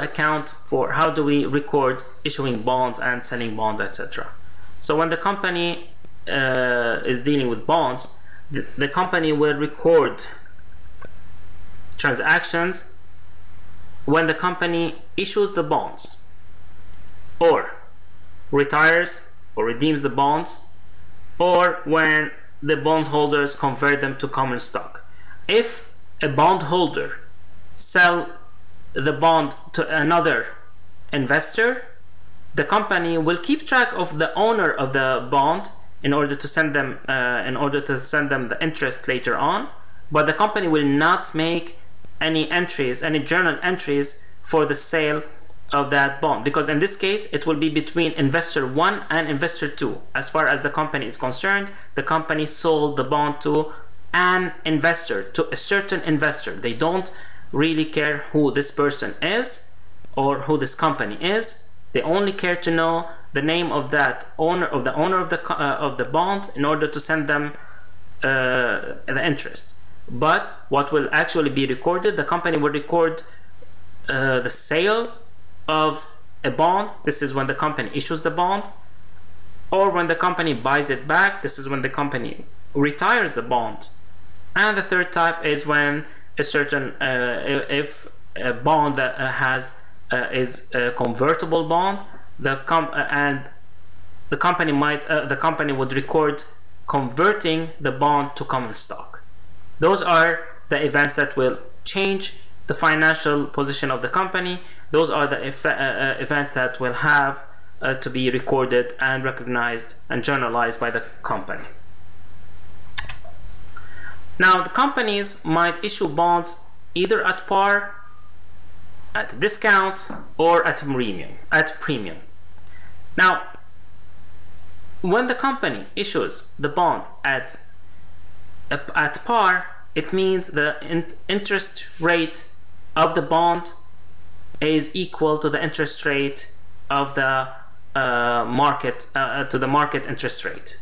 we record issuing bonds and selling bonds, etc.? So when the company is dealing with bonds, the company will record transactions when the company issues the bonds, or retires or redeems the bonds, or when the bondholders convert them to common stock. If a bondholder sells the bond to another investor, the company will keep track of the owner of the bond in order to send them the interest later on, but the company will not make any entries, any journal entries for the sale of that bond, because in this case it will be between investor 1 and investor 2. As far as the company is concerned, the company sold the bond to an investor, to a certain investor. They don't really care who this person is or who this company is. They only care to know the name of that owner, of the bond, in order to send them the interest. But what will actually be recorded, the company will record the sale of a bond. This is when the company issues the bond, or when the company buys it back. This is when the company retires the bond. And the third type is when a certain if a bond that is a convertible bond, the company would record converting the bond to common stock. Those are the events that will change the financial position of the company. Those are the events that will have to be recorded and recognized and journalized by the company. Now, the companies might issue bonds either at par, at a discount, or at premium. Now, when the company issues the bond at par, it means the interest rate of the bond is equal to the interest rate of the market interest rate.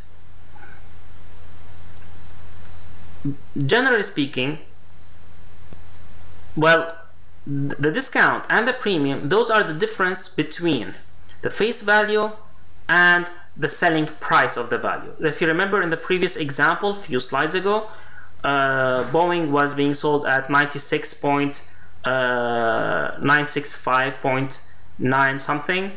Generally speaking, well, the discount and the premium, those are the difference between the face value and the selling price of the value. If you remember in the previous example a few slides ago, Boeing was being sold at 965.9 something,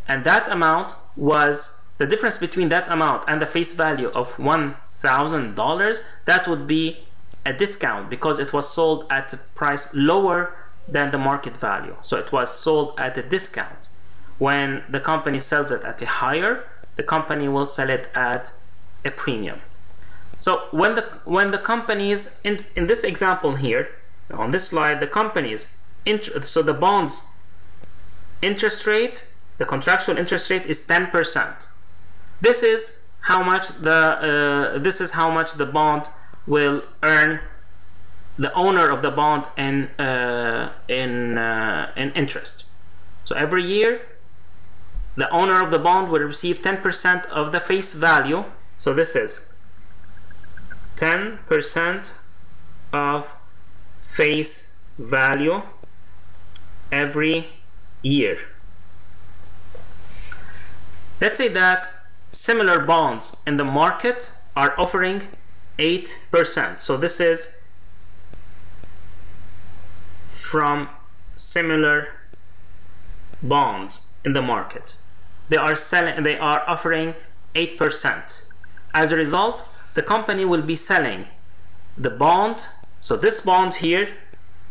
and that amount was the difference between that amount and the face value of $1,000. That would be a discount because it was sold at a price lower than the market value. So it was sold at a discount. When the company sells it at a higher, the company will sell it at a premium. So when the companies in this example here on this slide, the companies so the bonds interest rate, the contractual interest rate is 10%. This is how much the bond will earn the owner of the bond in interest. So every year the owner of the bond will receive 10% of the face value. So this is 10% of face value every year. Let's say that similar bonds in the market are offering 8%. So this is from similar bonds in the market. They are offering 8%. As a result, the company will be selling the bond. So this bond here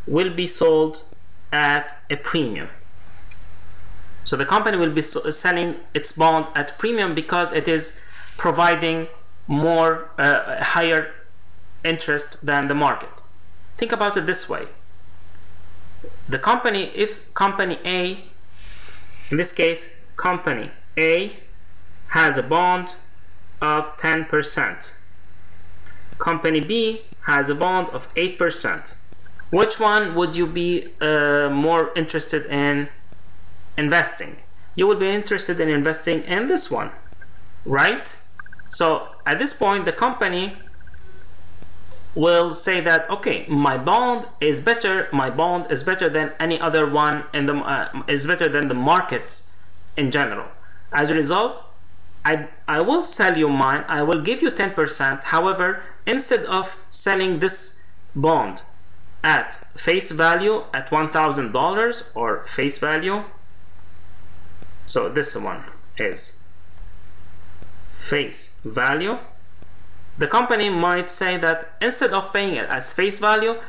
will be sold at a premium. So the company will be selling its bond at premium because it is providing more higher interest than the market. Think about it this way. The company, if company A, in this case company A, has a bond of 10%. Company B has a bond of 8%. Which one would you be more interested in investing? You would be interested in investing in this one, right? So at this point, the company will say that, okay, my bond is better than any other one in the is better than the markets in general. As a result, I will sell you mine. I will give you 10%. However, instead of selling this bond at face value at $1,000 or face value, so this one is face value, the company might say that instead of paying it as face value,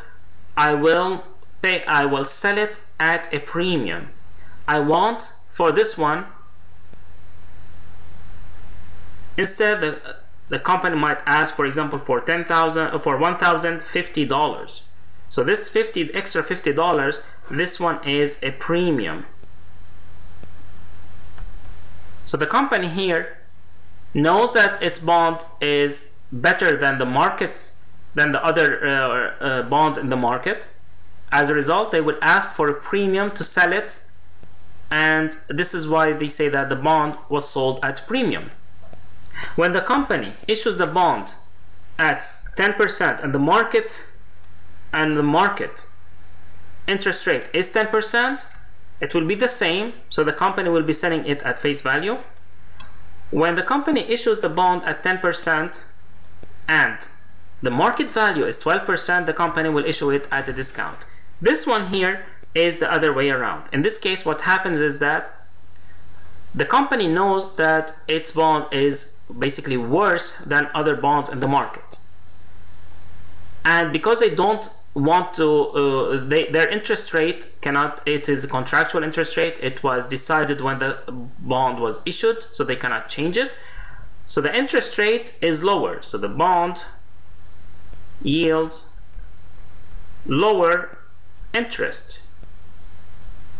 I will sell it at a premium. I want for this one, instead the company might ask, for example, for $1,050. So this extra $50, this one is a premium. So the company here knows that its bond is better than the markets, than the other bonds in the market. As a result, they would ask for a premium to sell it, and this is why they say that the bond was sold at premium. When the company issues the bond at 10% and the market interest rate is 10%, it will be the same, so the company will be selling it at face value. When the company issues the bond at 10% and the market value is 12%, the company will issue it at a discount. This one here is the other way around. In this case, what happens is that the company knows that its bond is basically worse than other bonds in the market. And because they don't want to, their interest rate cannot, it is a contractual interest rate. It was decided when the bond was issued, so they cannot change it. So the interest rate is lower. So the bond yields lower interest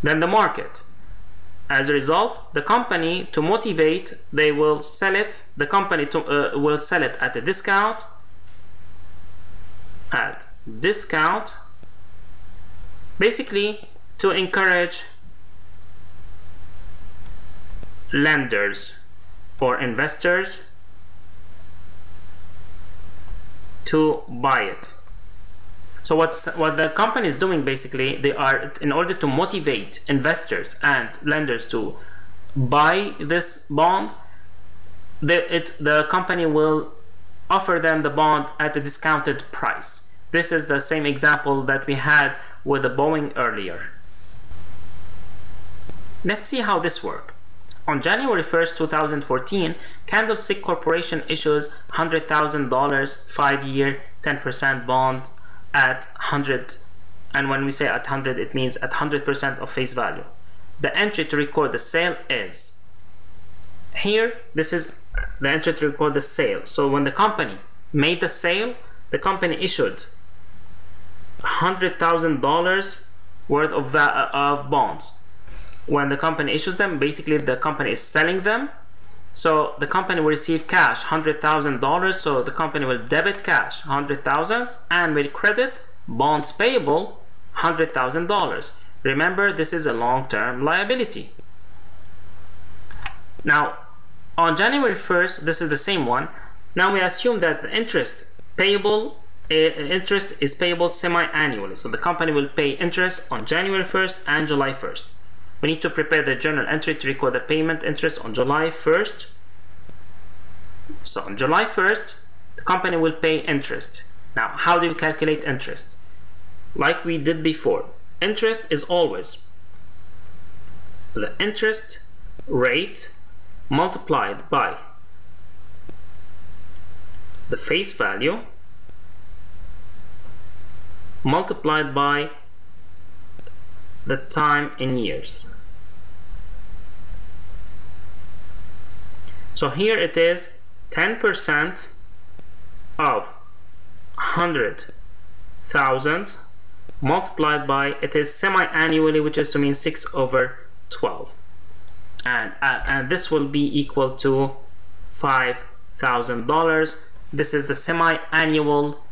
than the market. As a result, the company, to motivate, they will sell it. The company will sell it at a discount. At discount, basically to encourage lenders or investors to buy it. So what the company is doing, basically, they are, in order to motivate investors and lenders to buy this bond, the company will offer them the bond at a discounted price. This is the same example that we had with the Boeing earlier. Let's see how this works. On January 1st, 2014, Candlestick Corporation issues $100,000 5-year 10% bond at 100, and when we say at 100, it means at 100% of face value. The entry to record the sale is here. This is the entry to record the sale. So when the company made the sale, the company issued $100,000 worth of bonds. When the company issues them, basically the company is selling them. So the company will receive cash $100,000. So the company will debit cash $100,000 and will credit bonds payable $100,000. Remember, this is a long-term liability. Now, on January 1st, this is the same one. Now we assume that the interest is payable semi-annually. So the company will pay interest on January 1st and July 1st. We need to prepare the journal entry to record the payment interest on July 1st. So on July 1st, the company will pay interest. Now, how do we calculate interest? Like we did before, interest is always the interest rate multiplied by the face value multiplied by the time in years. So here it is 10% of 100,000 multiplied by, it is semi-annually, which is to mean 6/12, and this will be equal to $5,000. This is the semi-annual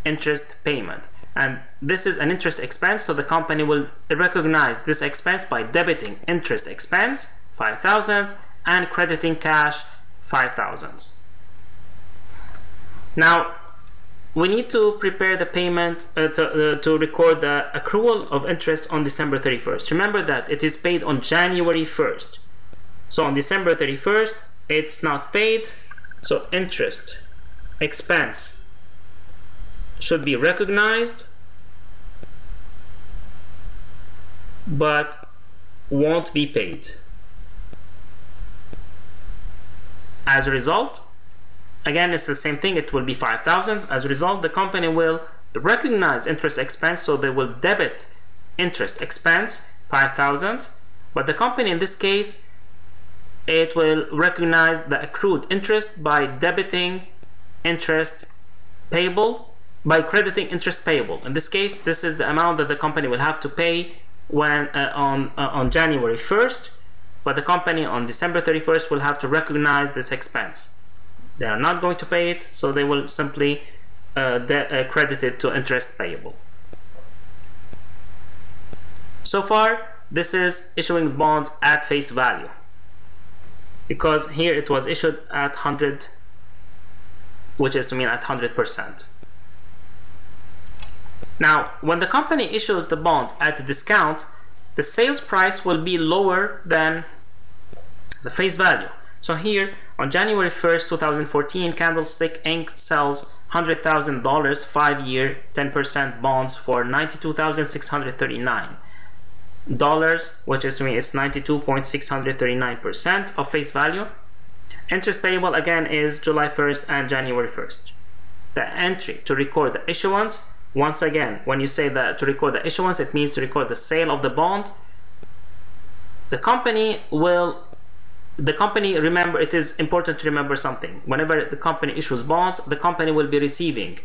interest payment, and this is an interest expense, so the company will recognize this expense by debiting interest expense $5,000 and crediting cash $5,000. Now we need to prepare the payment to record the accrual of interest on December 31st. Remember that it is paid on January 1st. So on December 31st, it's not paid. So interest expense should be recognized, but won't be paid. As a result, again, it's the same thing, it will be $5,000. As a result, the company will recognize interest expense, so they will debit interest expense $5,000, but the company in this case, it will recognize the accrued interest by debiting interest payable, by crediting interest payable. In this case, this is the amount that the company will have to pay when on January 1st, but the company on December 31st will have to recognize this expense. They are not going to pay it, so they will simply credit it to interest payable. So far, this is issuing bonds at face value, because here it was issued at 100, which is to mean at 100%. Now, when the company issues the bonds at a discount, the sales price will be lower than the face value. So here, on January 1st, 2014, Candlestick Inc. sells $100,000 5-year 10% bonds for $92,639, which is to me it's 92.639% of face value. Interest payable again is July 1st and January 1st. The entry to record the issuance, once again, when you say that to record the issuance, it means to record the sale of the bond. The company, remember, it is important to remember something. Whenever the company issues bonds, the company will be receiving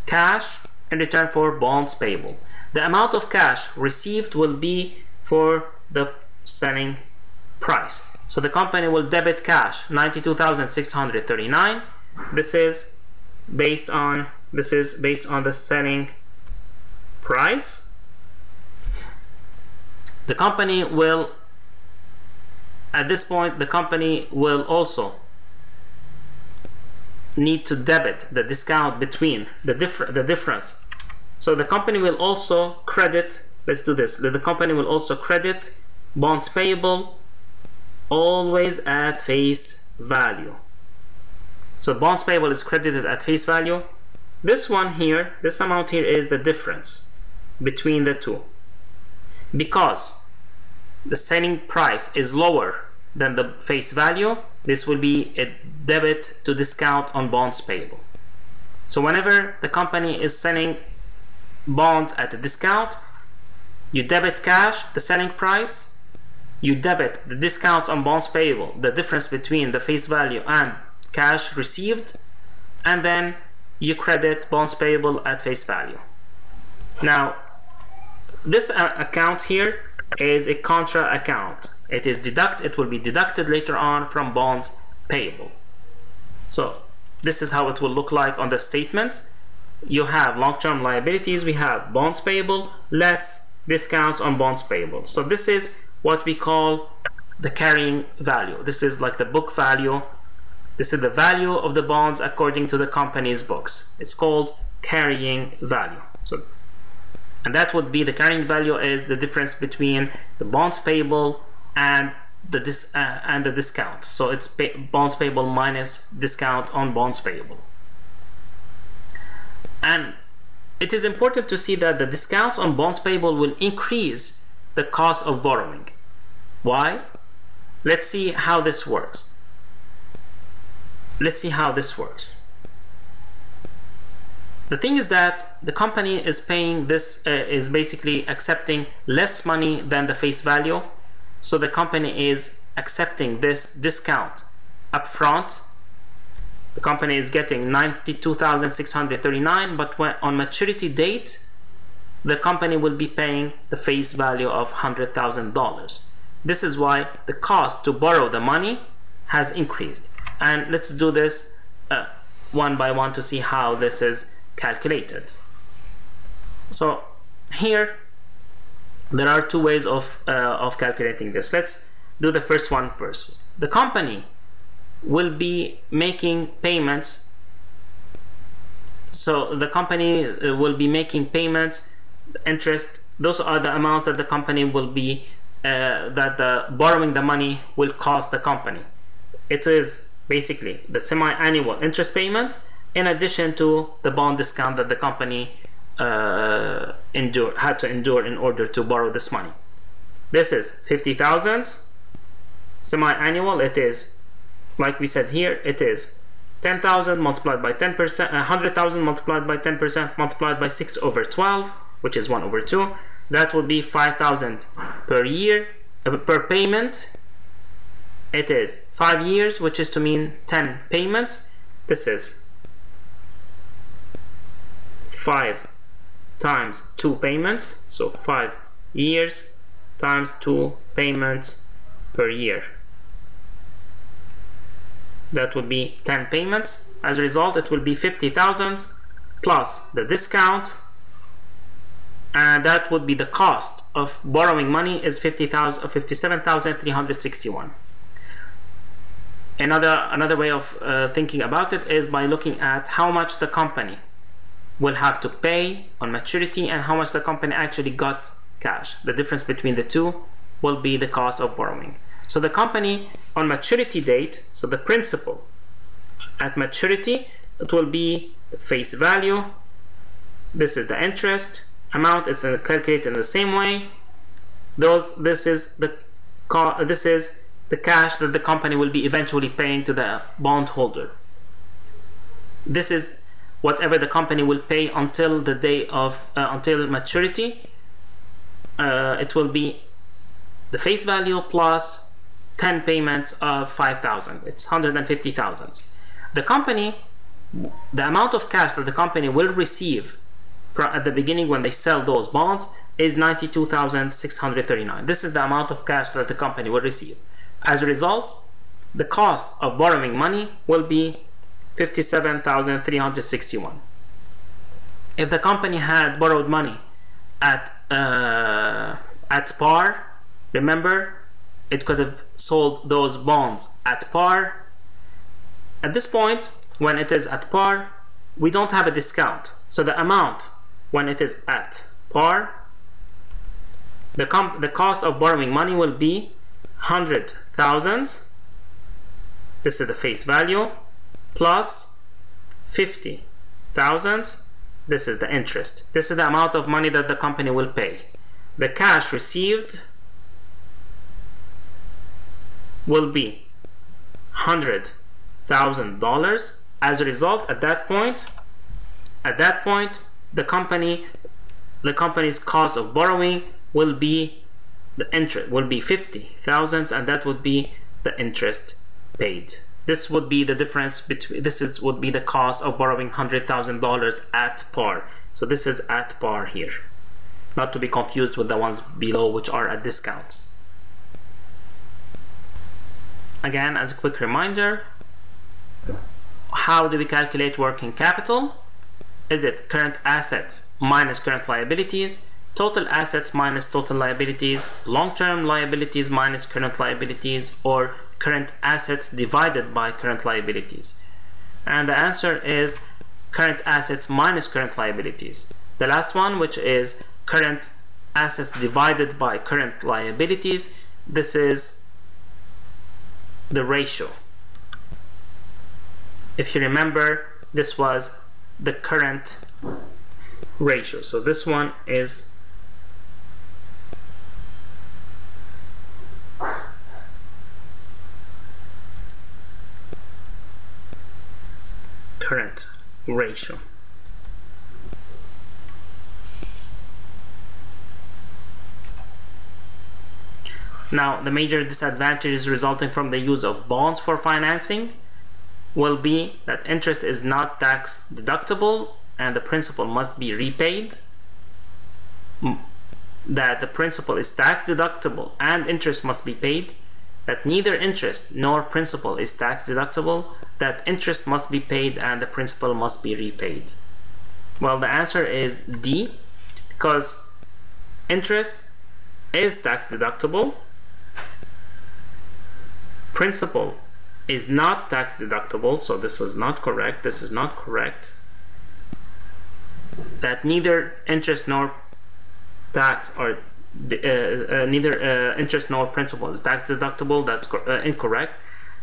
cash in return for bonds payable. The amount of cash received will be for the selling price. So the company will debit cash $92,639. This is based on the selling price. The company will, at this point, the company will also need to debit the discount between the difference. So the company will also credit, let's do this, the company will also credit bonds payable always at face value. So bonds payable is credited at face value. This one here, this amount here is the difference between the two. Because the selling price is lower than the face value, this will be a debit to discount on bonds payable. So whenever the company is selling bonds at a discount, you debit cash, the selling price, you debit the discounts on bonds payable, the difference between the face value and cash received, and then you credit bonds payable at face value. Now, this account here is a contra account. It will be deducted later on from bonds payable. So this is how it will look like on the statement. You have long-term liabilities, we have bonds payable less discounts on bonds payable. So this is what we call the carrying value. This is like the book value. This is the value of the bonds according to the company's books. It's called carrying value. So, and that would be, the carrying value is the difference between the bonds payable and the discount. So it's bonds payable minus discount on bonds payable. And it is important to see that the discounts on bonds payable will increase the cost of borrowing. Why? Let's see how this works. The thing is that the company is paying this, is basically accepting less money than the face value. So the company is accepting this discount up front. The company is getting $92,639, but when on maturity date, the company will be paying the face value of $100,000. This is why the cost to borrow the money has increased. And let's do this one by one to see how this is calculated. So here there are two ways of calculating this. Let's do the first one first. The company will be making payments. So the company will be making payments, interest. Those are the amounts that the company will be borrowing the money will cost the company. It is basically the semi-annual interest payment in addition to the bond discount that the company had to endure in order to borrow this money. This is 50,000 semi-annual. It is, like we said here, it is 10,000 multiplied by 10%, 100,000 multiplied by 10% multiplied by 6/12, which is 1/2. That will be 5,000 per year, per payment. It is 5 years, which is to mean 10 payments. This is 5 times 2 payments, so 5 years times 2 payments per year. That would be 10 payments. As a result, it will be 50,000 plus the discount, and that would be the cost of borrowing money is 57,361. Another way of thinking about it is by looking at how much the company will have to pay on maturity and how much the company actually got cash. The difference between the two will be the cost of borrowing. So the company on maturity date, so the principal at maturity, it will be the face value. This is the interest amount. It's calculated in the same way. This is the cash that the company will be eventually paying to the bondholder. This is whatever the company will pay until the day of until maturity. It will be the face value plus 10 payments of 5,000. It's 150,000. The company, the amount of cash that the company will receive at the beginning when they sell those bonds is 92,639. This is the amount of cash that the company will receive. As a result, the cost of borrowing money will be 57,361. If the company had borrowed money at par, remember, it could have sold those bonds at par. At this point, when it is at par, we don't have a discount. So the amount when it is at par, the cost of borrowing money will be 100,000. This is the face value, plus 50,000. This is the interest. This is the amount of money that the company will pay. The cash received will be $100,000. As a result, at that point, the company's cost of borrowing will be the interest will be 50,000, and that would be the interest paid. This would be the difference between would be the cost of borrowing $100,000 at par. So this is at par here, not to be confused with the ones below which are at discount. Again, as a quick reminder, how do we calculate working capital? Is it current assets minus current liabilities, total assets minus total liabilities, long-term liabilities minus current liabilities, or current assets divided by current liabilities? And the answer is current assets minus current liabilities. The last one, which is current assets divided by current liabilities, this is the ratio. If you remember, this was the current ratio. So this one is current ratio. Now, the major disadvantages resulting from the use of bonds for financing will be that interest is not tax deductible and the principal must be repaid, that the principal is tax deductible and interest must be paid, that neither interest nor principal is tax deductible, that interest must be paid and the principal must be repaid? Well, the answer is D, because interest is tax deductible, principal is not tax deductible, so this was not correct, this is not correct. That neither interest nor tax or neither interest nor principal is tax deductible, that's incorrect.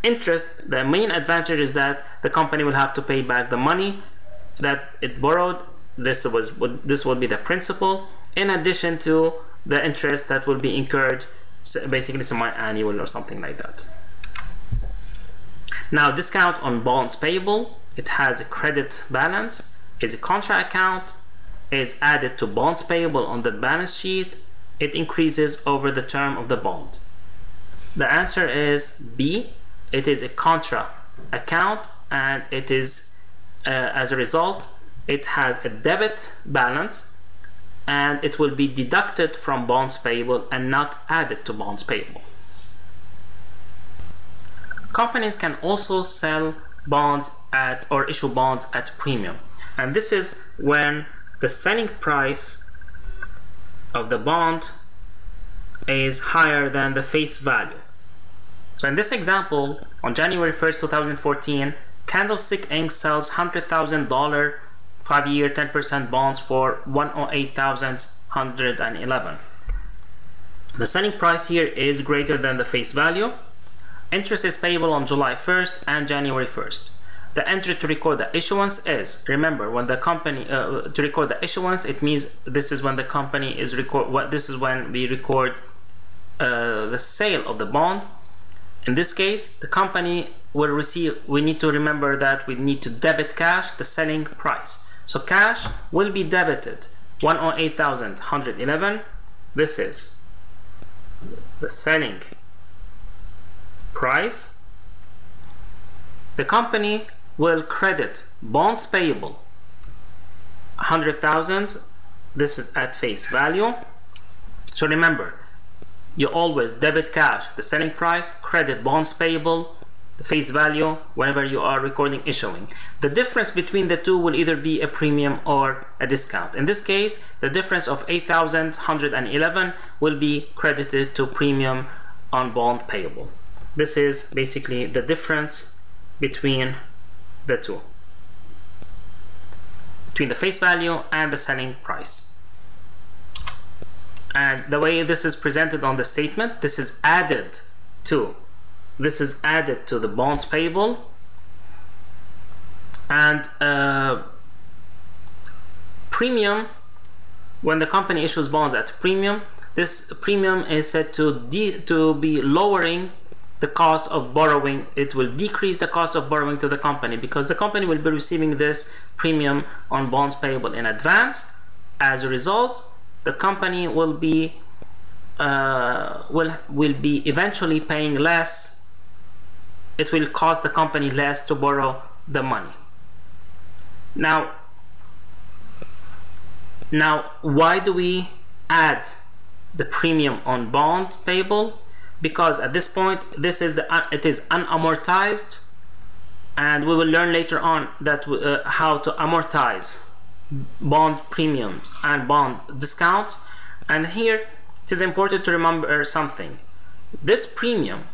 Interest, the main advantage is that the company will have to pay back the money that it borrowed. This would be the principal, in addition to the interest that will be incurred, basically semi-annual or something like that. Now, discount on bonds payable, it has a credit balance, is a contra account, is added to bonds payable on the balance sheet, it increases over the term of the bond. The answer is B, it is a contra account, and it is as a result it has a debit balance and it will be deducted from bonds payable and not added to bonds payable. Companies can also sell bonds at or issue bonds at premium, and this is when the selling price of the bond is higher than the face value. So in this example, on January 1st, 2014, Candlestick Inc. sells $100,000 5-year 10% bonds for $108,111. The selling price here is greater than the face value. Interest is payable on July 1st and January 1st. The entry to record the issuance is, remember, when the company to record the issuance, it means this is when the company is this is when we record the sale of the bond. In this case, the company will receive, we need to remember that we need to debit cash, the selling price. So cash will be debited 108,111. This is the selling price. The company will credit bonds payable 100,000. This is at face value. So remember, you always debit cash, the selling price, credit bonds payable, the face value, whenever you are recording issuing. The difference between the two will either be a premium or a discount. In this case, the difference of 8,111 will be credited to premium on bond payable. This is basically the difference between the two, between the face value and the selling price. And the way this is presented on the statement, this is added to the bonds payable, and premium, when the company issues bonds at premium, this premium is said to be lowering the cost of borrowing. It will decrease the cost of borrowing to the company because the company will be receiving this premium on bonds payable in advance. As a result, the company will be eventually paying less. It will cost the company less to borrow the money. Now why do we add the premium on bonds payable? Because at this point, it is unamortized, and we will learn later on that how to amortize bond premiums and bond discounts. And here it is important to remember something. This premium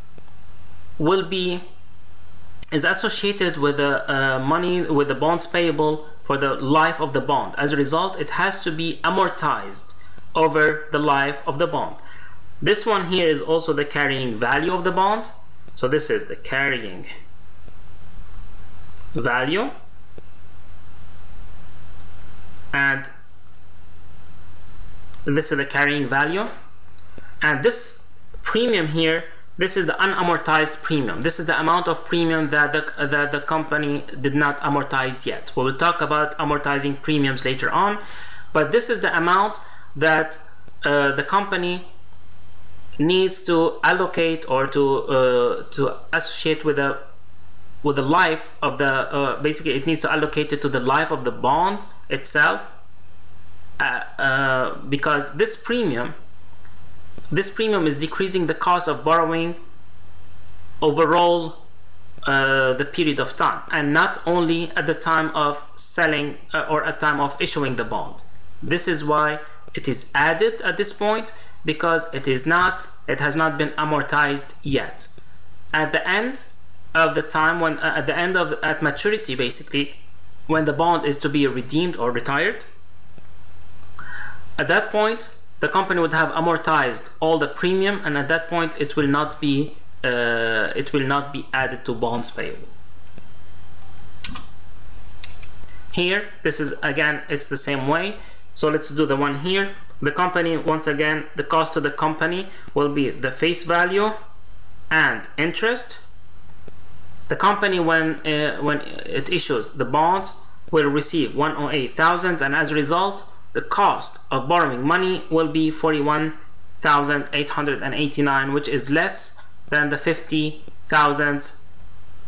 is associated with the money, with the bonds payable for the life of the bond. As a result, it has to be amortized over the life of the bond. This one here is also the carrying value of the bond. So this is the carrying value, and this is the carrying value, and this premium here, this is the unamortized premium. This is the amount of premium that the company did not amortize yet. We will talk about amortizing premiums later on, but this is the amount that the company needs to allocate or to associate with the life of the basically it needs to allocate it to the life of the bond itself, because this premium is decreasing the cost of borrowing overall the period of time, and not only at the time of selling or at time of issuing the bond. This is why it is added at this point, because it has not been amortized yet. At the end of the time, when at maturity, basically, when the bond is to be redeemed or retired, at that point the company would have amortized all the premium, and at that point it will not be added to bonds payable. Here, this is again, it's the same way. So let's do the one here. The company, once again, the cost to the company will be the face value and interest. The company, when it issues the bonds, will receive 108,000, and as a result, the cost of borrowing money will be 41,889, which is less than the 50,000.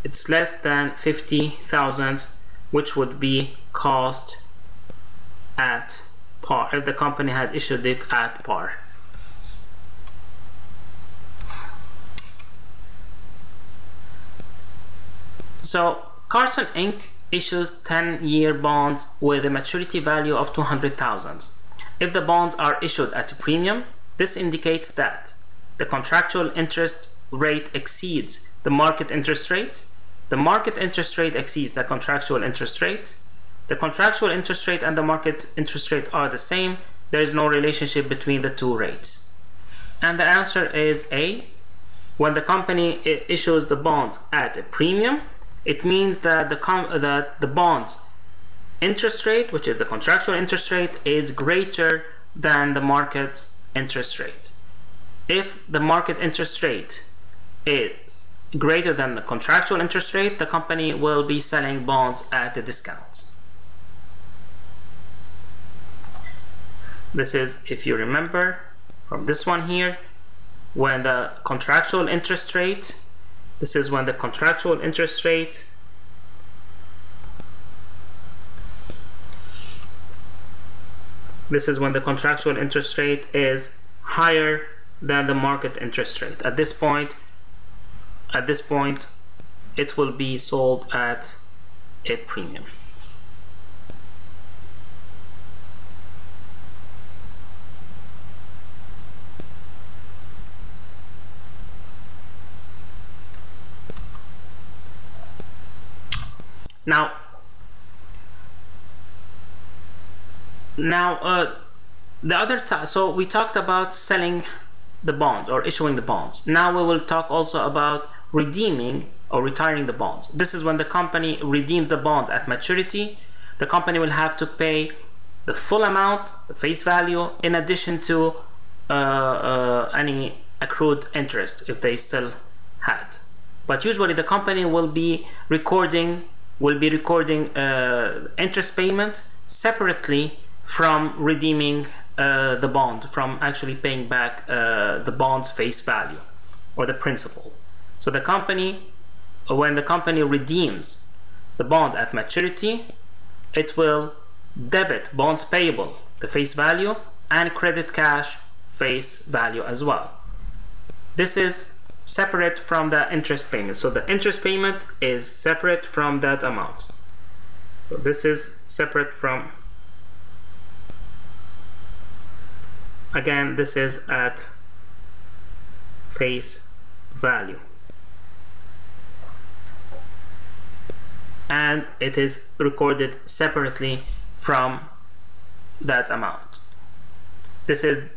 It's less than 50,000, which would be cost at par if the company had issued it at par. So Carson Inc. issues 10-year bonds with a maturity value of 200,000. If the bonds are issued at a premium, this indicates that the contractual interest rate exceeds the market interest rate. The market interest rate exceeds the contractual interest rate. The contractual interest rate and the market interest rate are the same. There is no relationship between the two rates. And the answer is A. When the company issues the bonds at a premium, it means that the bond's interest rate, which is the contractual interest rate, is greater than the market interest rate. If the market interest rate is greater than the contractual interest rate, the company will be selling bonds at a discount. This is, if you remember from this one here, when the contractual interest rate, this is when the contractual interest rate is higher than the market interest rate. At this point it will be sold at a premium. Now the other so we talked about selling the bonds or issuing the bonds. Now we will talk also about redeeming or retiring the bonds. This is when the company redeems the bonds at maturity. The company will have to pay the full amount, the face value, in addition to any accrued interest if they still had. But usually the company will be recording interest payment separately from redeeming the bond, from actually paying back the bond's face value or the principal. So the company, when the company redeems the bond at maturity, it will debit bonds payable, the face value, and credit cash face value as well. This is separate from the interest payment. So the interest payment is separate from that amount. So this is separate from, again, this is at face value. And it is recorded separately from that amount. This is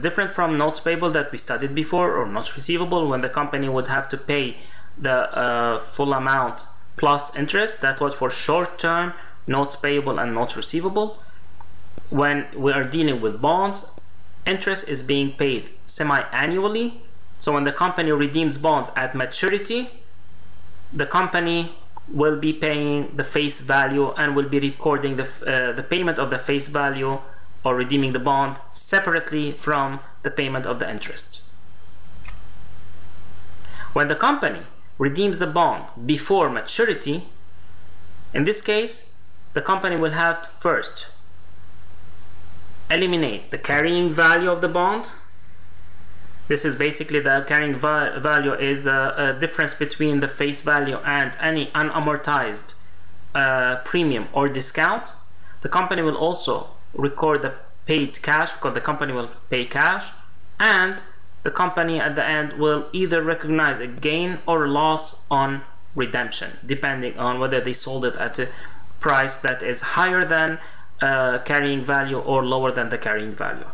different from notes payable that we studied before, or notes receivable, when the company would have to pay the full amount plus interest. That was for short-term notes payable and notes receivable. When we are dealing with bonds, interest is being paid semi-annually. So when the company redeems bonds at maturity, the company will be paying the face value and will be recording the payment of the face value or redeeming the bond separately from the payment of the interest. When the company redeems the bond before maturity, in this case, the company will have to first eliminate the carrying value of the bond This is basically the carrying value is the difference between the face value and any unamortized premium or discount. The company will also record the paid cash because the company will pay cash, and the company at the end will either recognize a gain or a loss on redemption, depending on whether they sold it at a price that is higher than carrying value or lower than the carrying value.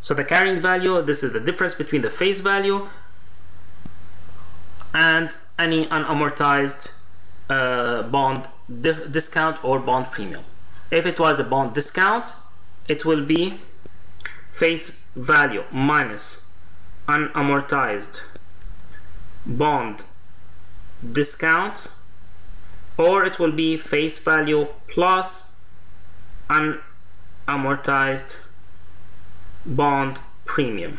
So the carrying value, this is the difference between the face value and any unamortized bond discount or bond premium. If it was a bond discount, it will be face value minus unamortized bond discount, or it will be face value plus unamortized bond premium.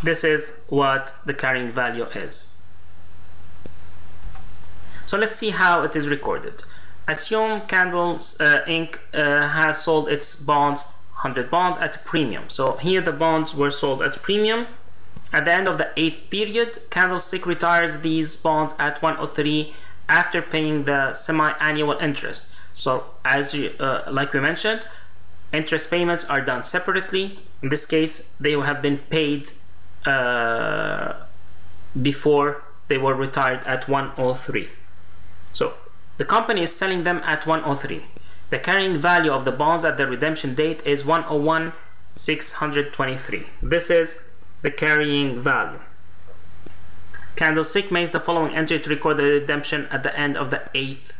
This is what the carrying value is. So let's see how it is recorded. Assume Candles Inc. Has sold its bonds, 100 bonds, at a premium. So here the bonds were sold at a premium. At the end of the 8th period, Candlestick retires these bonds at 103 after paying the semi-annual interest. So as like we mentioned, interest payments are done separately. In this case, they have been paid before they were retired at 103. So the company is selling them at 103. The carrying value of the bonds at the redemption date is 101,623. This is the carrying value. Candlestick makes the following entry to record the redemption at the end of the 8th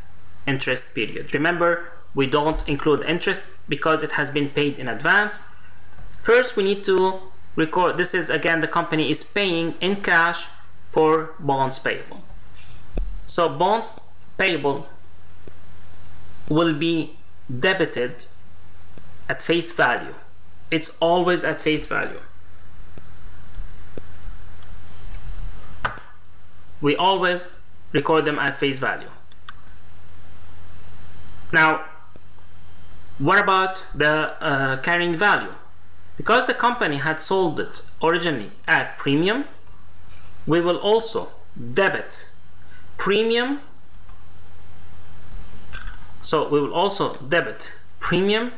interest period. Remember, we don't include interest because it has been paid in advance. First, we need to record, this is again the company is paying in cash for bonds payable. So bonds payable will be debited at face value. It's always at face value. We always record them at face value. Now, what about the carrying value? Because the company had sold it originally at premium, we will also debit premium. So we will also debit premium,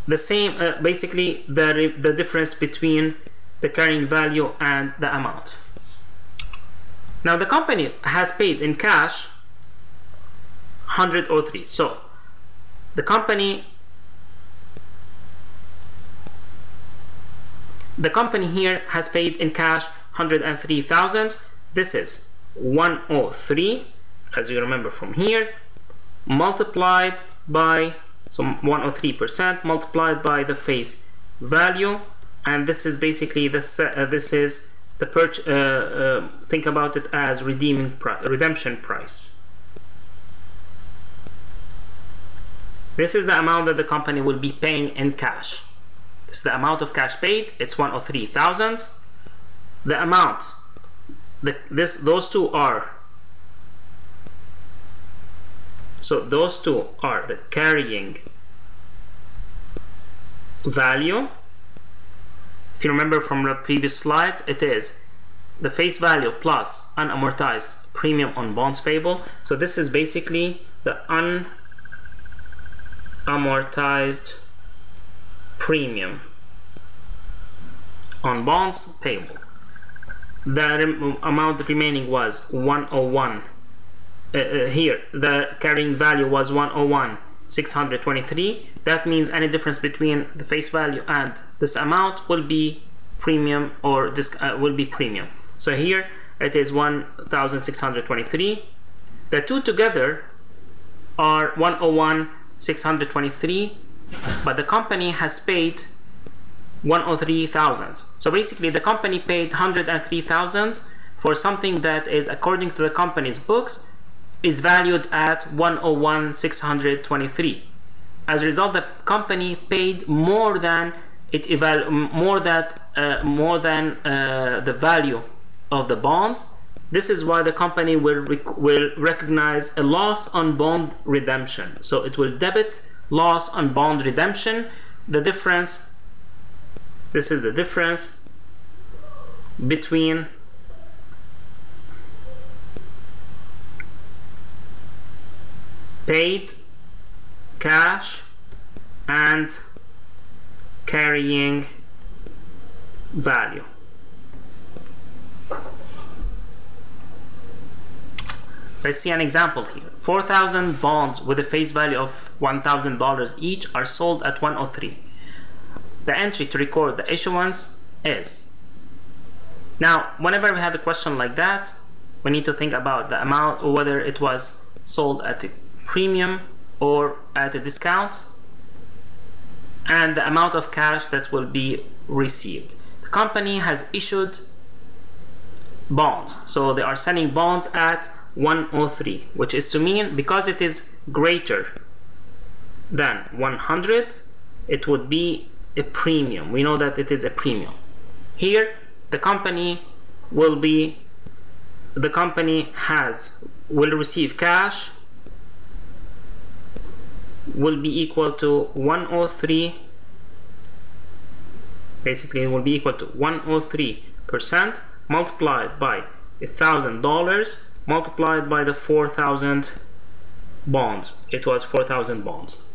the same, basically the difference between the carrying value and the amount. Now the company has paid in cash 103. So the company here has paid in cash 103,000. This is 103, as you remember from here, multiplied by, so 103% multiplied by the face value, and this is basically this is the think about it as redemption price. This is the amount that the company will be paying in cash. This is the amount of cash paid. It's 103,000. The amount, those two are, so those two are the carrying value. If you remember from the previous slides, it is the face value plus unamortized premium on bonds payable. So this is basically the unamortized premium on bonds payable. The amount remaining was 101. Here the carrying value was 101,623. That means any difference between the face value and this amount will be premium, or will be premium. So here it is 1,623. The two together are 101,623, but the company has paid 103,000. So basically the company paid 103,000 for something that is, according to the company's books, is valued at 101,623. As a result, the company paid more than the value of the bonds. This is why the company will recognize a loss on bond redemption. So it will debit loss on bond redemption. The difference, this is the difference between paid cash and carrying value. Let's see an example here. 4,000 bonds with a face value of $1,000 each are sold at 103. The entry to record the issuance is. Now, whenever we have a question like that, we need to think about the amount, or whether it was sold at a premium or at a discount, and the amount of cash that will be received. The company has issued bonds, so they are selling bonds at 103, which is to mean because it is greater than 100, it would be a premium. We know that it is a premium. Here the company will receive cash will be equal to 103. Basically it will be equal to 103% multiplied by $1,000 multiplied by the 4,000 bonds. It was 4,000 bonds,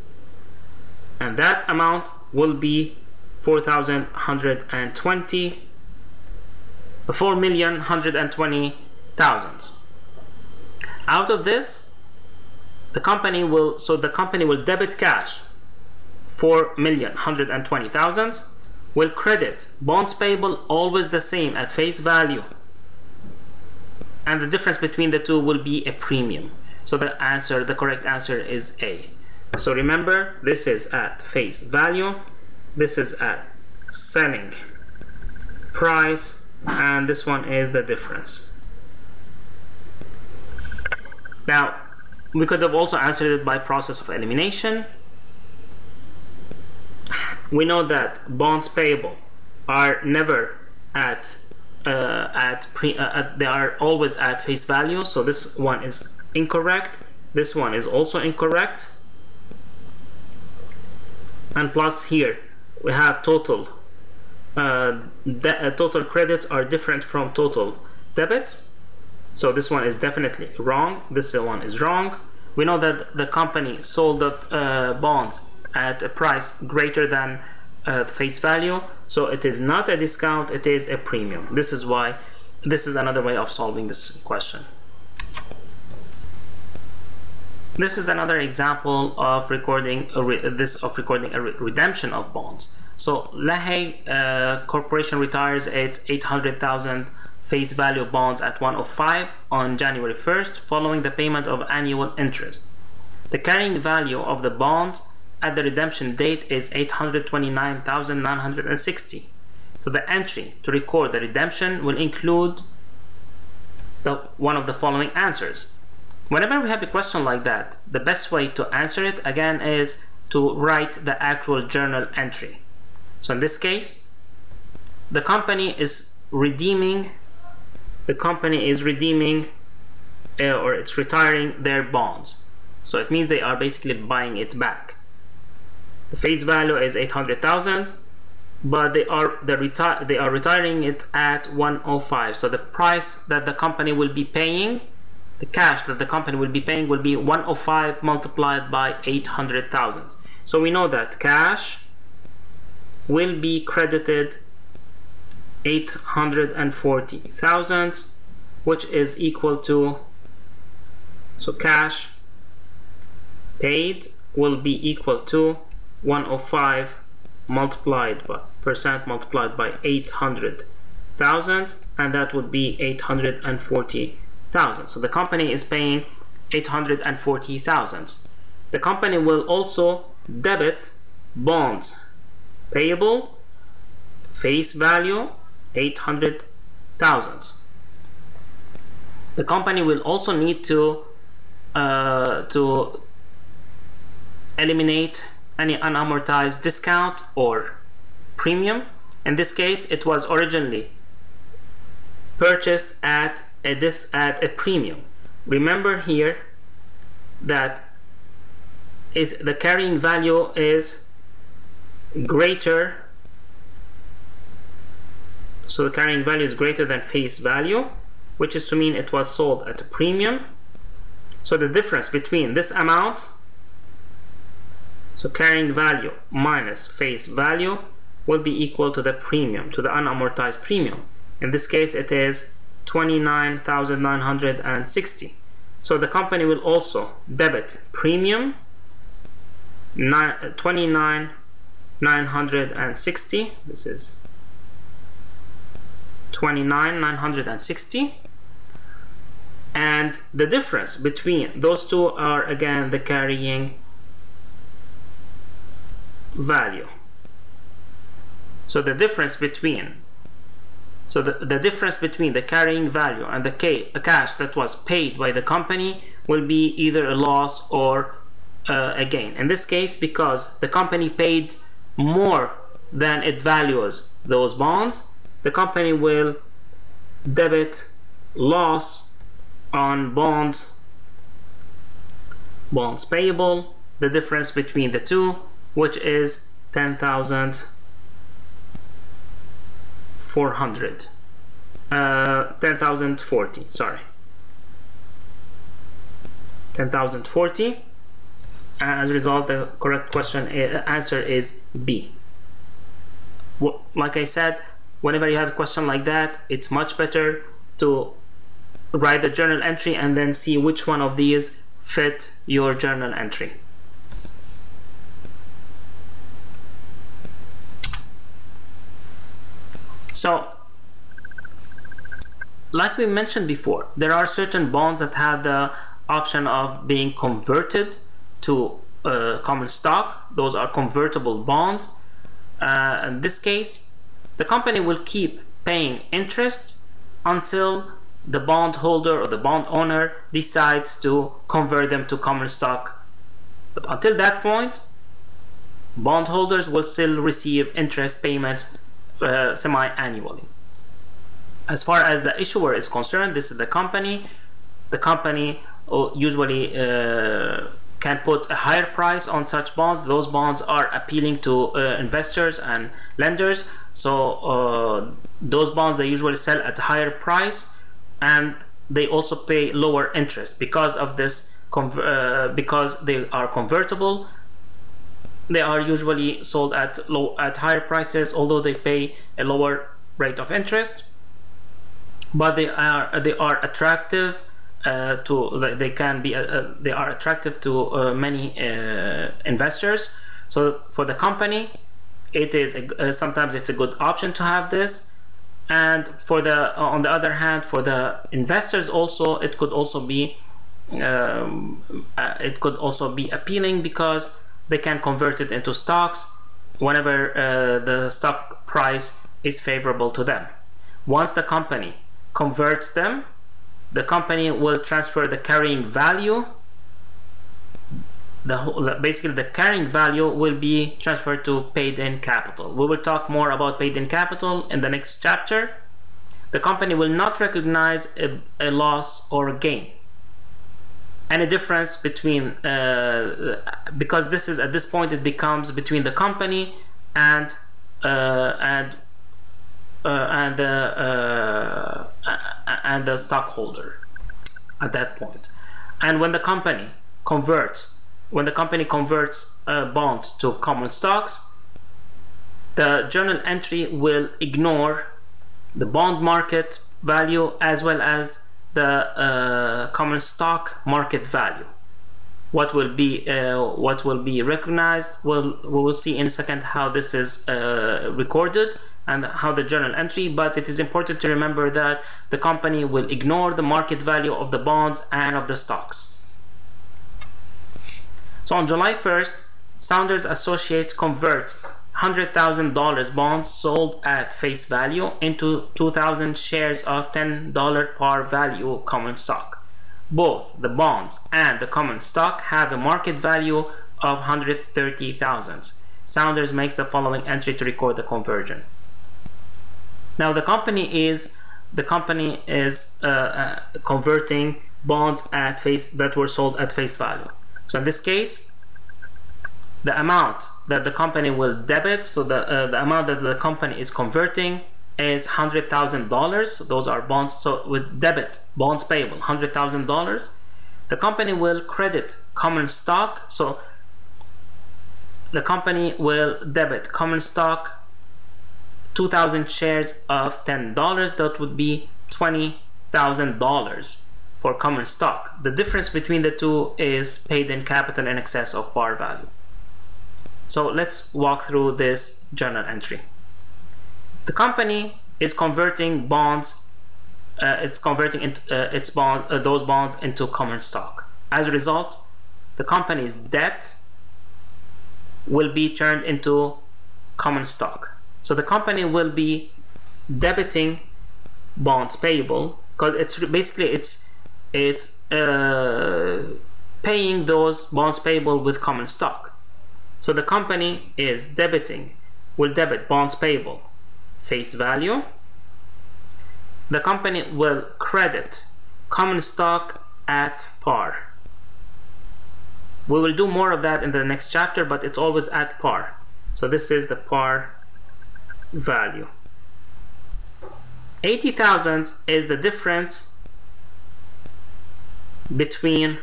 and that amount will be 4,120,000. Out of this, the company will debit cash 4,120,000, will credit bonds payable always the same at face value, and the difference between the two will be a premium. So the correct answer is A. So remember, this is at face value, this is at selling price, and this one is the difference. Now, we could have also answered it by process of elimination. We know that bonds payable are never they are always at face value, so this one is incorrect. This one is also incorrect. And plus here we have total total credits are different from total debits, so this one is definitely wrong. This one is wrong. We know that the company sold the bonds at a price greater than the face value, so it is not a discount, it is a premium. This is why this is another way of solving this question. This is another example of recording a redemption of bonds. So Lahey Corporation retires its 800,000 face value bonds at 105 on January 1st following the payment of annual interest. The carrying value of the bonds at the redemption date is 829,960. So the entry to record the redemption will include one of the following answers. Whenever we have a question like that, the best way to answer it again is to write the actual journal entry. So in this case, the company is redeeming or it's retiring their bonds. So it means they are basically buying it back. The face value is 800,000, but they are retiring it at 105. So the price that the company will be paying, the cash that the company will be paying, will be 105 multiplied by 800,000. So we know that cash will be credited 840,000, which is equal to, so cash paid will be equal to 105 multiplied by 800,000, and that would be 840,000. So the company is paying 840,000. The company will also debit bonds payable face value 800,000. The company will also need to eliminate any unamortized discount or premium. In this case, it was originally purchased at a premium. Remember here that the carrying value is greater. So the carrying value is greater than face value, which is to mean it was sold at a premium. So the difference between this amount, so carrying value minus face value, will be equal to the premium, to the unamortized premium. In this case, it is 29,960. So the company will also debit premium 29,960. This is 29,960. And the difference between those two are again the carrying value. So the difference between the difference between the carrying value and the cash that was paid by the company will be either a loss or a gain. In this case, because the company paid more than it values those bonds, the company will debit loss on bonds payable, the difference between the two, which is 10,040, sorry, 10,040. As a result, the correct answer is B. Like I said, whenever you have a question like that, it's much better to write the journal entry and then see which one of these fit your journal entry. So, like we mentioned before, there are certain bonds that have the option of being converted to common stock. Those are convertible bonds. In this case, the company will keep paying interest until the bond holder or the bond owner decides to convert them to common stock. But until that point, bondholders will still receive interest payments semi-annually. As far as the issuer is concerned, this is the company. The company usually can put a higher price on such bonds. Those bonds are appealing to investors and lenders. So those bonds, they usually sell at a higher price, and they also pay lower interest because of this. Because they are convertible, they are usually sold at higher prices, although they pay a lower rate of interest. But they are attractive they are attractive to many investors. So for the company, it is sometimes it's a good option to have this, and for the on the other hand, for the investors also, it could also be appealing because they can convert it into stocks whenever the stock price is favorable to them. Once the company converts them, the company will transfer the carrying value. Basically, the carrying value will be transferred to paid-in capital. We will talk more about paid-in capital in the next chapter. The company will not recognize a loss or a gain. Any difference between, because this is at this point it becomes between the company and the stockholder at that point. And when the company converts bonds to common stocks, the journal entry will ignore the bond market value as well as the common stock market value. What will be recognized, we will see in a second how this is recorded and how the journal entry, but it is important to remember that the company will ignore the market value of the bonds and of the stocks. So on July 1st, Saunders Associates converts $100,000 bonds sold at face value into 2,000 shares of $10 par value common stock. Both the bonds and the common stock have a market value of $130,000. Saunders makes the following entry to record the conversion. Now the company is converting bonds that were sold at face value. So in this case, the amount that the company will debit, so the amount that the company is converting is $100,000. Those are bonds. So with debit, bonds payable, $100,000. The company will credit common stock. So the company will debit common stock 2,000 shares of $10. That would be $20,000 for common stock. The difference between the two is paid in capital in excess of par value. So let's walk through this journal entry. The company is converting bonds. It's converting those bonds into common stock. As a result, the company's debt will be turned into common stock. So the company will be debiting bonds payable, because it's basically paying those bonds payable with common stock. So the company will debit bonds payable face value. The company will credit common stock at par. We will do more of that in the next chapter, but it's always at par. So this is the par value. 80,000 is the difference between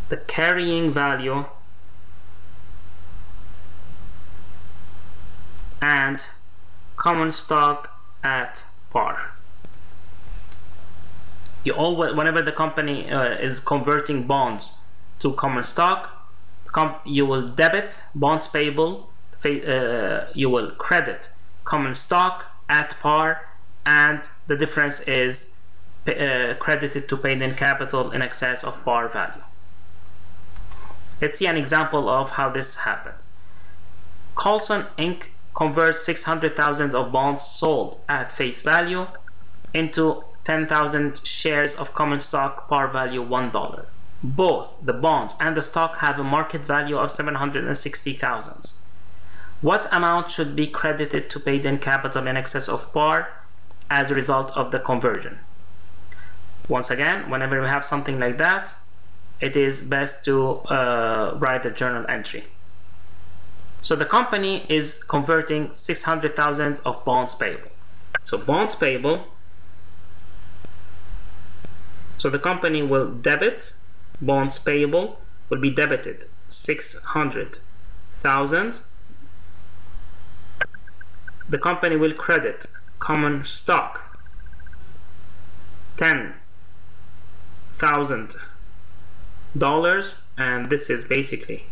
the carrying value and common stock at par. You always, whenever the company is converting bonds to common stock, you will debit bonds payable, you will credit common stock at par, and the difference is credited to paid in capital in excess of par value. Let's see an example of how this happens. Colson Inc. converts 600,000 of bonds sold at face value into 10,000 shares of common stock, par value $1. Both the bonds and the stock have a market value of 760,000. What amount should be credited to paid in capital in excess of par as a result of the conversion? Once again, whenever we have something like that, it is best to write a journal entry. So the company is converting 600,000 of bonds payable. So bonds payable. So the company will debit bonds payable, will be debited 600,000. The company will credit common stock $10,000, and this is basically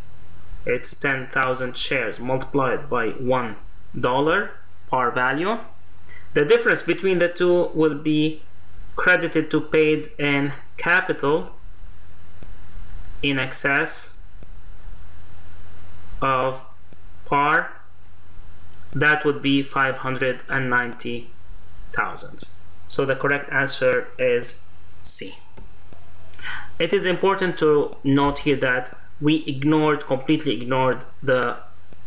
it's 10,000 shares multiplied by $1 par value. The difference between the two will be credited to paid in capital in excess of par. That would be 590,000. So the correct answer is C. It is important to note here that we completely ignored the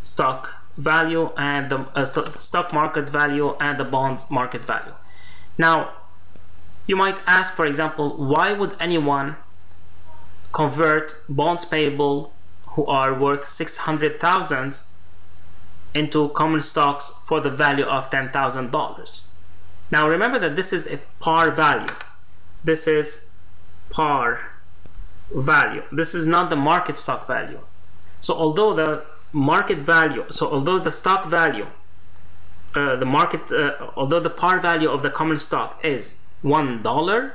stock value and the stock market value and the bond market value. Now, you might ask, for example, why would anyone convert bonds payable who are worth 600,000 into common stocks for the value of $10,000? Now remember that this is a par value. This is par value. This is not the market stock value. So although the market value, although the stock value, although the par value of the common stock is $1,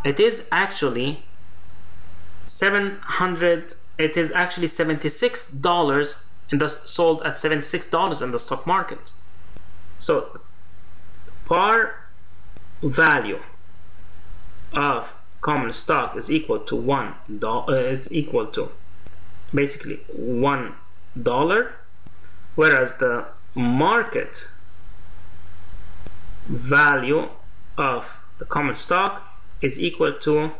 it is actually $76 sold at $76 in the stock market. So par value of common stock is equal to $1. Is equal to basically $1, whereas the market value of the common stock is equal to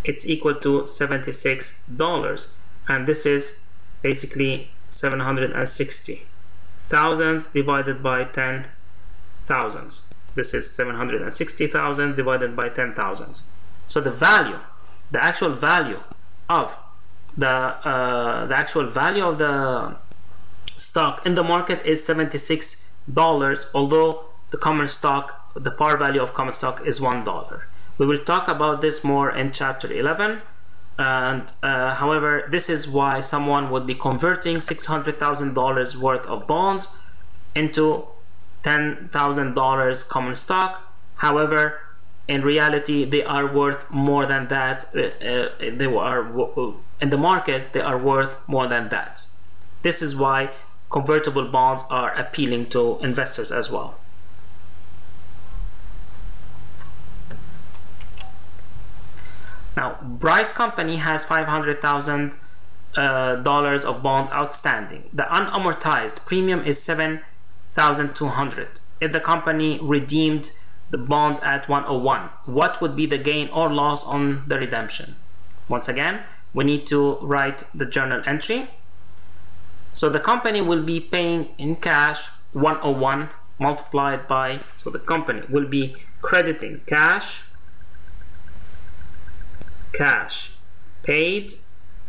$76, and this is basically 760,000 divided by 10,000. This is 760,000 divided by 10,000. So the actual value of the stock in the market is $76, although the common stock, the par value of common stock is $1. We will talk about this more in chapter 11. And however, this is why someone would be converting $600,000 worth of bonds into $10,000 common stock. However, in reality, they are worth more than that. They are in the market, they are worth more than that. This is why convertible bonds are appealing to investors as well. Now, Bryce Company has $500,000 of bonds outstanding. The unamortized premium is $7,200. If the company redeemed the bond at 101, what would be the gain or loss on the redemption? Once again, we need to write the journal entry. So the company will be paying in cash 101 multiplied by, so the company will be crediting cash paid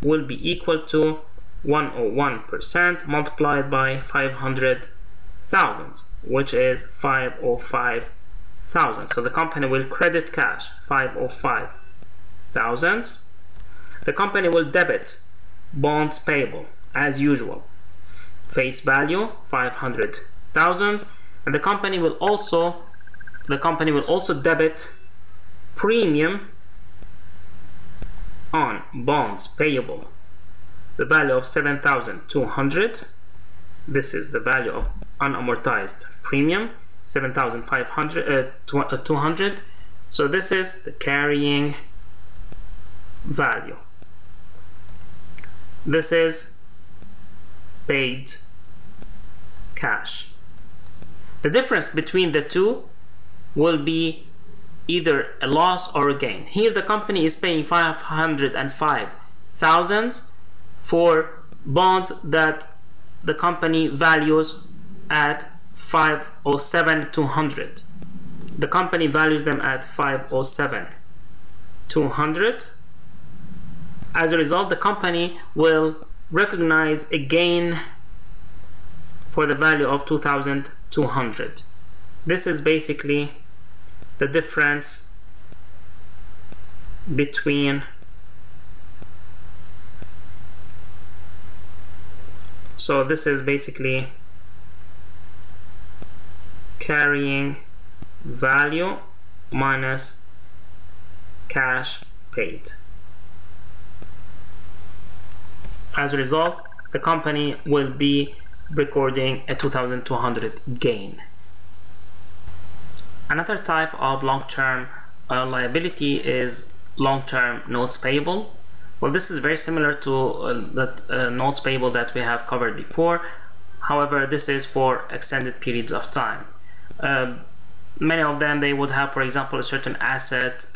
will be equal to 101% multiplied by 500,000, which is 505,000. So the company will credit cash 505,000. The company will debit bonds payable as usual, face value 500,000, and the company will also debit premium on bonds payable, the value of 7,200. This is the value of unamortized premium, 7,200. So this is the carrying value. This is paid cash. The difference between the two will be either a loss or a gain. Here the company is paying 505,000 for bonds that the company values at 507,200. The company values them at 507,200. As a result, the company will recognize a gain for the value of 2,200. This is basically the difference between this is basically carrying value minus cash paid. As a result, the company will be recording a 2,200 gain. Another type of long-term liability is long-term notes payable. Well, this is very similar to notes payable that we have covered before. However, this is for extended periods of time. Many of them, they would have, for example, a certain asset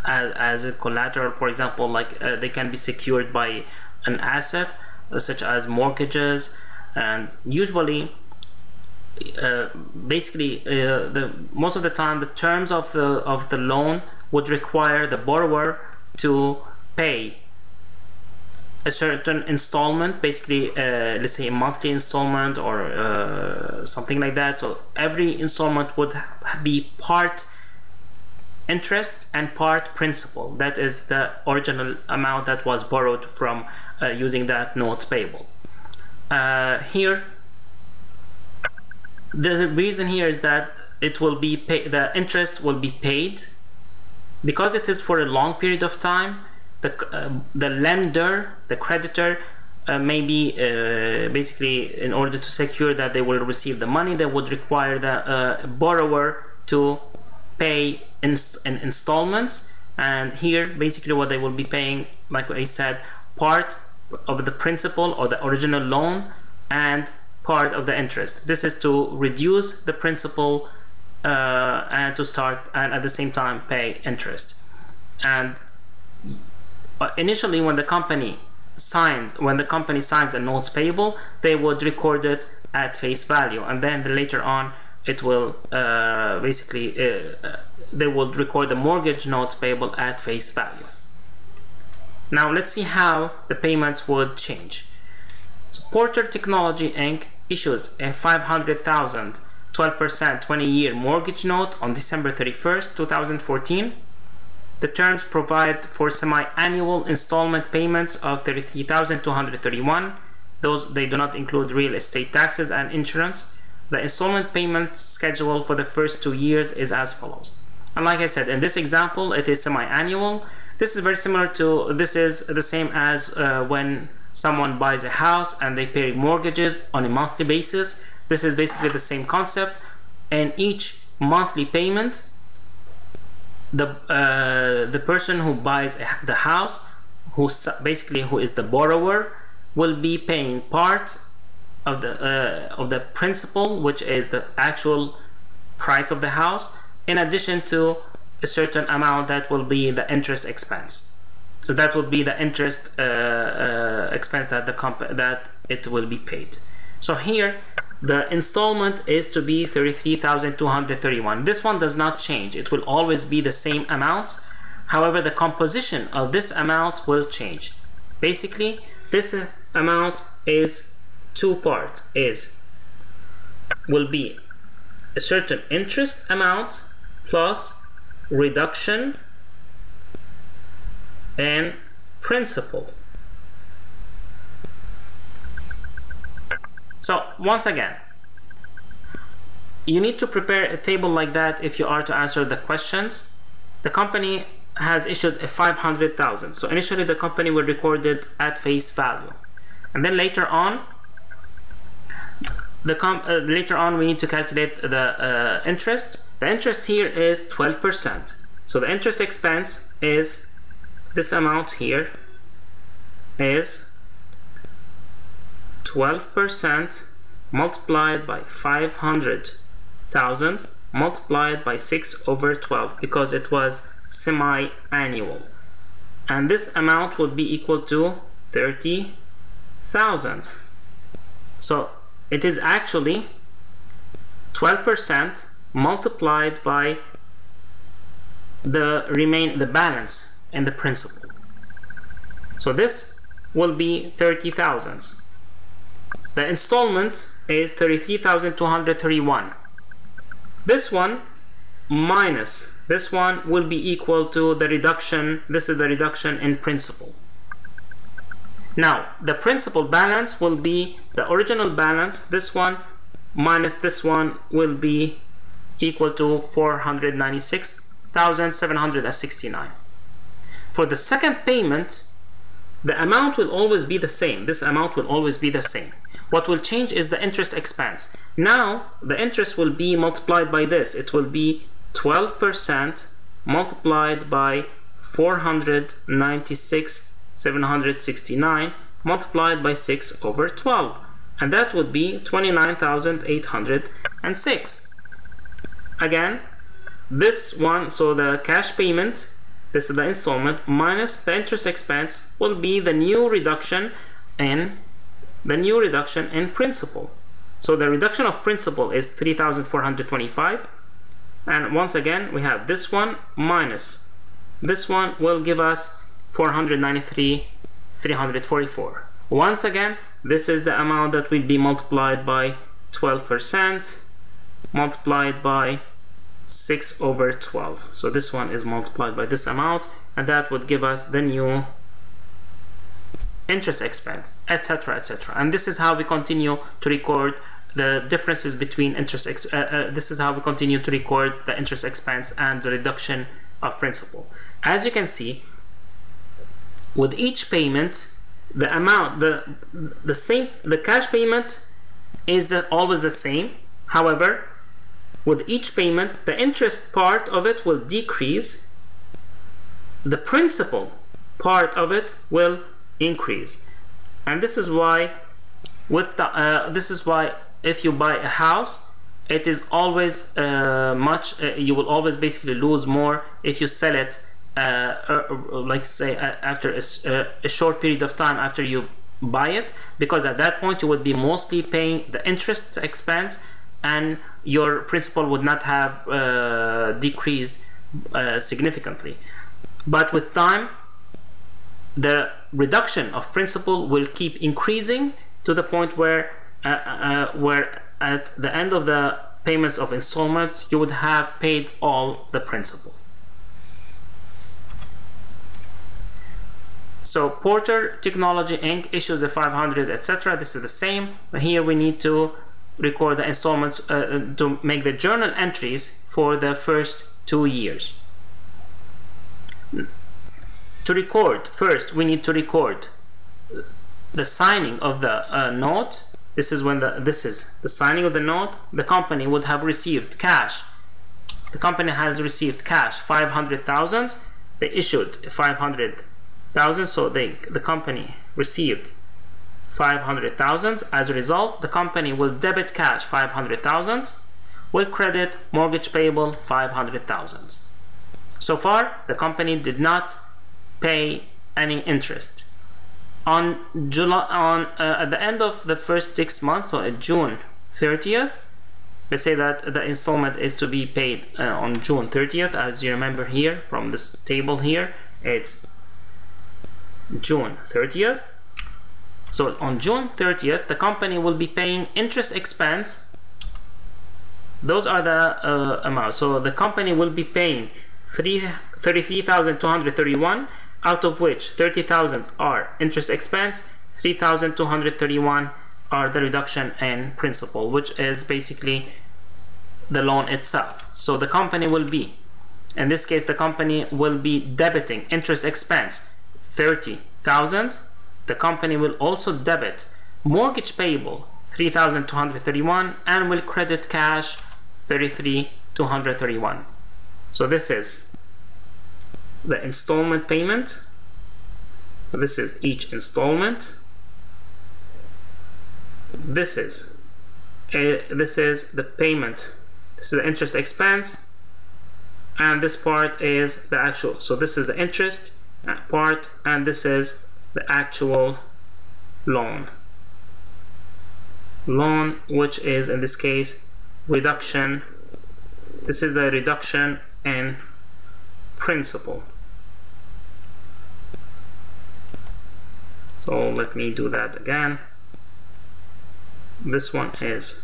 as a collateral. For example, like they can be secured by an asset such as mortgages, and usually most of the time the terms of the loan would require the borrower to pay a certain installment, basically let's say a monthly installment or something like that. So every installment would be part interest and part principal. That is the original amount that was borrowed from using that notes payable. Here the reason here is that it will be the interest will be paid because it is for a long period of time. The lender, the creditor, maybe basically in order to secure that they will receive the money, they would require the borrower to pay in installments. And here basically what they will be paying, like I said, part of the principal or the original loan and part of the interest. This is to reduce the principal and to start and at the same time pay interest. And initially when the company signs a notes payable, they would record it at face value, and then later on it will they will record the mortgage notes payable at face value. Now let's see how the payments would change. So Porter Technology Inc. issues a $500,000 12% 20-year mortgage note on December 31st, 2014. The terms provide for semi-annual installment payments of $33,231. They do not include real estate taxes and insurance. The installment payment schedule for the first 2 years is as follows. And like I said, in this example, it is semi-annual. This is very similar to, this is the same as when someone buys a house and they pay mortgages on a monthly basis. This is basically the same concept, and each monthly payment, the person who buys the house, who is the borrower, will be paying part of the principal, which is the actual price of the house, in addition to a certain amount that will be the interest expense. That will be the interest expense that it will be paid. So here the installment is to be $33,231. This one does not change. It will always be the same amount. However, the composition of this amount will change. Basically, this amount is two-part. Will be a certain interest amount plus reduction and principal. So once again, you need to prepare a table like that if you are to answer the questions. The company has issued a $500,000. So initially the company will record it at face value, and then later on we need to calculate the interest. The interest here is 12%. So the interest expense is this amount here is 12% multiplied by 500,000 multiplied by 6/12, because it was semi-annual, and this amount would be equal to 30,000. So it is actually 12% multiplied by the balance in the principal. So this will be 30,000. The installment is 33,231. This one minus this one will be equal to the reduction. This is the reduction in principal. Now the principal balance will be the original balance. This one minus this one will be equal to 496,769. For the second payment, the amount will always be the same. This amount will always be the same. What will change is the interest expense. Now the interest will be multiplied by this. It will be 12% multiplied by 496,769 multiplied by 6/12, and that would be 29,806. Again, this one, so the cash payment, this is the installment, minus the interest expense will be the new reduction in principal. So the reduction of principal is 3,425, and once again we have this one minus this one will give us 493,344. Once again, this is the amount that will be multiplied by 12% multiplied by 6/12. So this one is multiplied by this amount, and that would give us the new interest expense, etc., etc. And this is how we continue to record the differences between this is how we continue to record the interest expense and the reduction of principal. As you can see, with each payment, the amount, the cash payment is always the same. However, with each payment, the interest part of it will decrease. The principal part of it will increase, and this is why if you buy a house, it is always you will always basically lose more if you sell it like say after a short period of time after you buy it, because at that point you would be mostly paying the interest expense and your principal would not have decreased significantly. But with time, the reduction of principal will keep increasing, to the point where at the end of the payments of installments you would have paid all the principal. So Porter Technology Inc. issues the 500, etc. This is the same, but here we need to record the installments to make the journal entries for the first 2 years. To record, first we need to record the signing of the note. This is when this is the signing of the note. The company would have received cash. The company has received cash 500,000. They issued 500,000, so the company received 500,000. As a result, the company will debit cash 500,000, will credit mortgage payable 500,000. So far, the company did not pay any interest. At the end of the first 6 months, so at June 30th, let's say that the installment is to be paid on June 30th. As you remember here from this table here, it's June 30th. So on June 30th, the company will be paying interest expense. Those are the amounts. So the company will be paying 33,231, out of which 30,000 are interest expense, 3,231 are the reduction in principal, which is basically the loan itself. So the company will be, in this case, the company will be debiting interest expense 30,000. The company will also debit mortgage payable 3,231 and will credit cash 33,231. So this is the installment payment. This is each installment. This is the payment. This is the interest expense, and this part is the actual. So this is the interest part, and this is the actual loan, which is in this case reduction. This is the reduction in principal. So let me do that again. This one is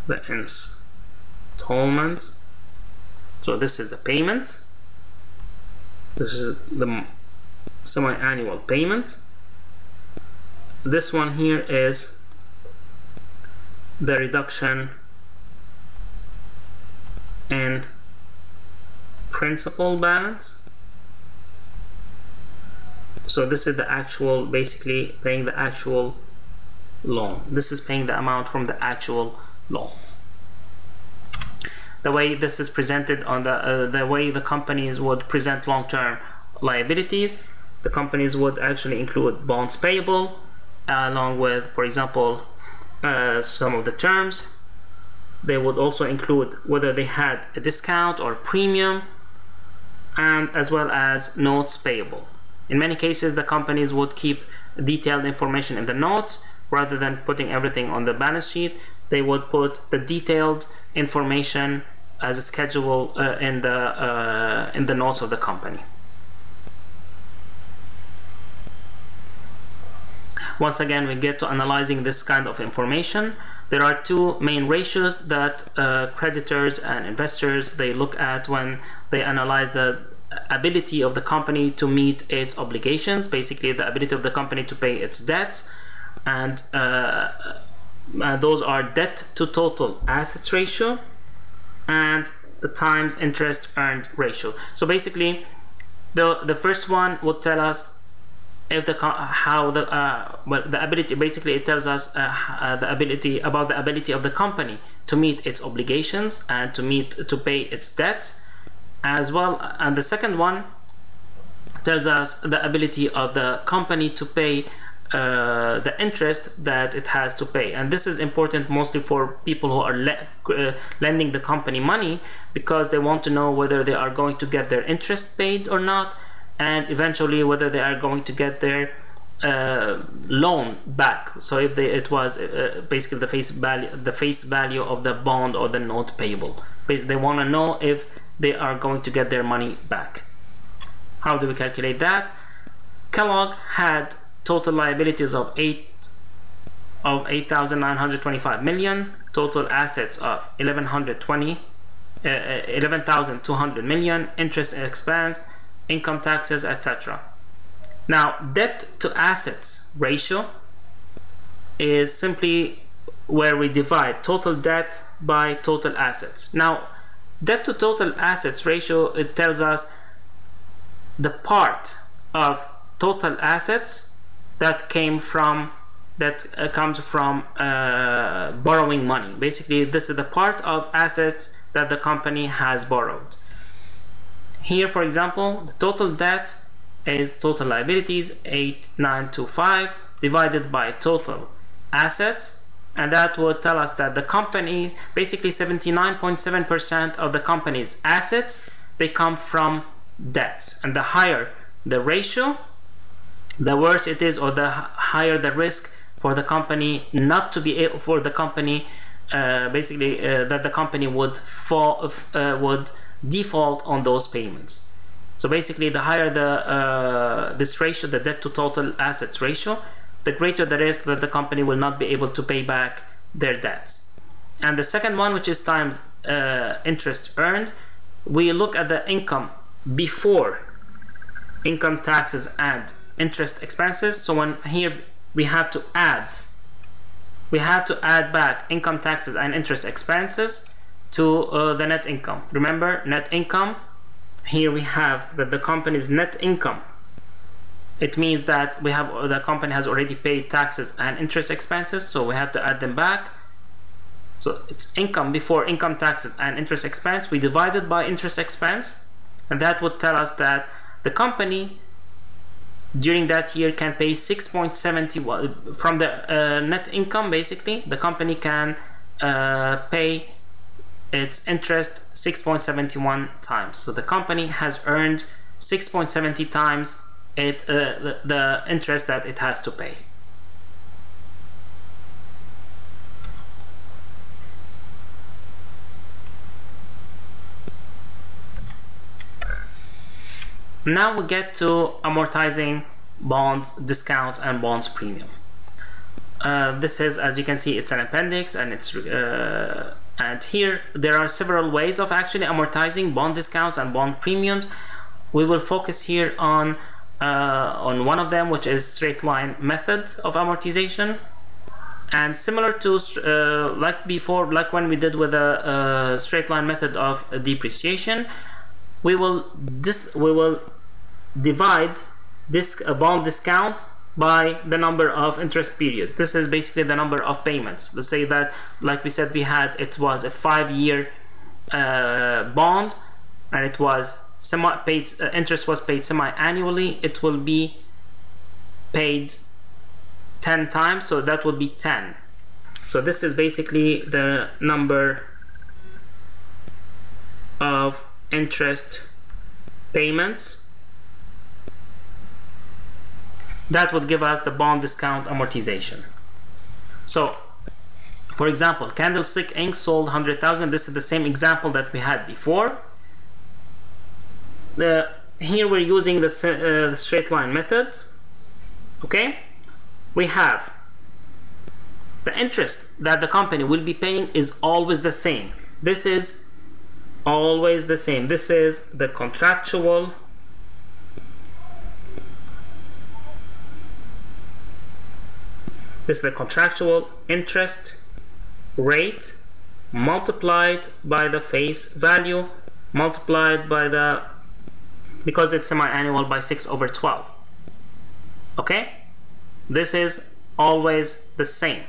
the installment. So this is the payment. This is the semi-annual payment. This one here is the reduction in principal balance. So this is the actual, basically paying the actual loan. This is paying the amount from the actual loan. The way this is presented on the way the companies would present long-term liabilities, the companies would actually include bonds payable along with, for example, some of the terms. They would also include whether they had a discount or premium, and as well as notes payable. In many cases, the companies would keep detailed information in the notes rather than putting everything on the balance sheet. They would put the detailed information as a schedule in the notes of the company. Once again, we get to analyzing this kind of information. There are two main ratios that creditors and investors, they look at when they analyze the ability of the company to meet its obligations, basically the ability of the company to pay its debts, and those are debt to total assets ratio and the times interest earned ratio. So basically the first one would tell us if the ability, basically it tells us the ability of the company to meet its obligations and to pay its debts as well. And the second one tells us the ability of the company to pay the interest that it has to pay. And this is important mostly for people who are lending the company money, because they want to know whether they are going to get their interest paid or not, and eventually whether they are going to get their loan back. So if it was basically the face value of the bond or the note payable, they want to know if they are going to get their money back. How do we calculate that? Kellogg had total liabilities of of 8,925 million, total assets of 11,200 million, interest and expense, income taxes, etc. Now, debt to assets ratio is simply where we divide total debt by total assets. Now, debt to total assets ratio, it tells us the part of total assets that comes from borrowing money. Basically, this is the part of assets that the company has borrowed. Here, for example, the total debt is total liabilities 8,925 divided by total assets, and that would tell us that the company, basically 79.7% of the company's assets, they come from debts. And the higher the ratio, the worse it is, or the higher the risk for the company not to be able, for the company that the company would default on those payments. So basically, the higher this ratio, the debt to total assets ratio, the greater the risk that the company will not be able to pay back their debts. And the second one, which is times interest earned, we look at the income before income taxes and interest expenses. So when here we have to add back income taxes and interest expenses to the net income. Remember, net income, here we have that the company's net income, it means that the company has already paid taxes and interest expenses, so we have to add them back. So it's income before income taxes and interest expense. We divide it by interest expense, and that would tell us that the company during that year can pay 6.71 from the net income. Basically, the company can pay its interest 6.71 times. So the company has earned 6.70 times the interest that it has to pay. Now we get to amortizing bonds discounts and bonds premium. This is, as you can see, it's an appendix, and it's and here there are several ways of actually amortizing bond discounts and bond premiums. We will focus here on one of them, which is straight line method of amortization. And similar to like before, like when we did with a straight line method of depreciation, we will divide this bond discount by the number of interest period. This is basically the number of payments. Let's say that, like we said, it was a 5-year bond, and it was interest was paid semi-annually. It will be paid 10 times, so that would be 10. So this is basically the number of interest payments that would give us the bond discount amortization. So, for example, Candlestick Inc. sold 100,000. This is the same example that we had before. Here we're using the straight line method. Okay, we have the interest that the company will be paying is always the same. This is always the same. This is the contractual interest rate multiplied by the face value multiplied by because it's semi-annual, by 6/12. Okay, this is always the same.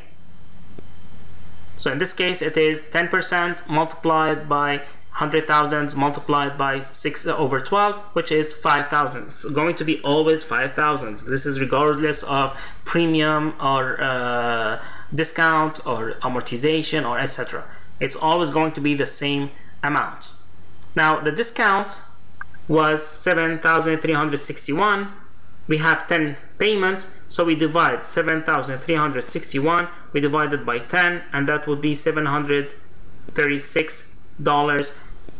So in this case, it is 10% multiplied by 100,000 multiplied by 6/12, which is 5,000. It's going to be always 5,000. This is regardless of premium or discount or amortization or etc. It's always going to be the same amount. Now the discount was 7,361. We have 10 payments, so we divide 7,361, we divide it by 10, and that would be $736.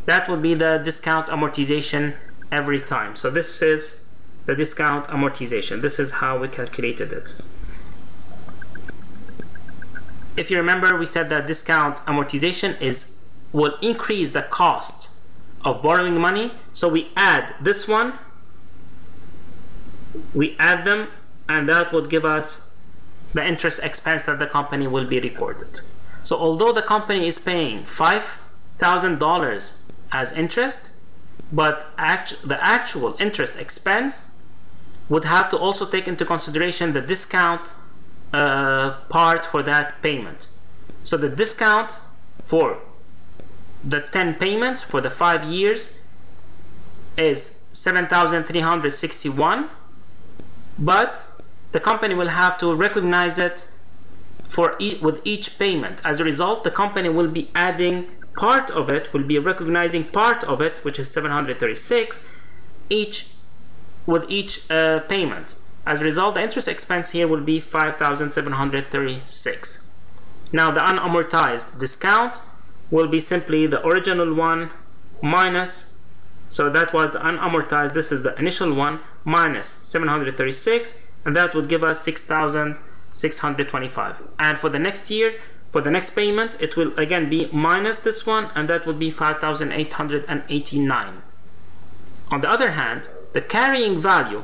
That would be the discount amortization every time. So this is the discount amortization. This is how we calculated it. if you remember, we said that discount amortization will increase the cost of borrowing money. So we add this one, we add them, and that would give us the interest expense that the company will be recorded. So although the company is paying $5,000 as interest, but the actual interest expense would have to also take into consideration the discount part for that payment. So the discount for the 10 payments for the 5 years is $7,361, but the company will have to recognize it with each payment. As a result, the company will be adding part of it, will be recognizing part of it, which is $736 with each payment. As a result, the interest expense here will be $5,736. Now the unamortized discount will be simply the original one minus, so that was the unamortized, this is the initial one, minus 736, and that would give us 6,625. And for the next year, for the next payment, it will again be minus this one, and that would be 5,889. On the other hand, the carrying value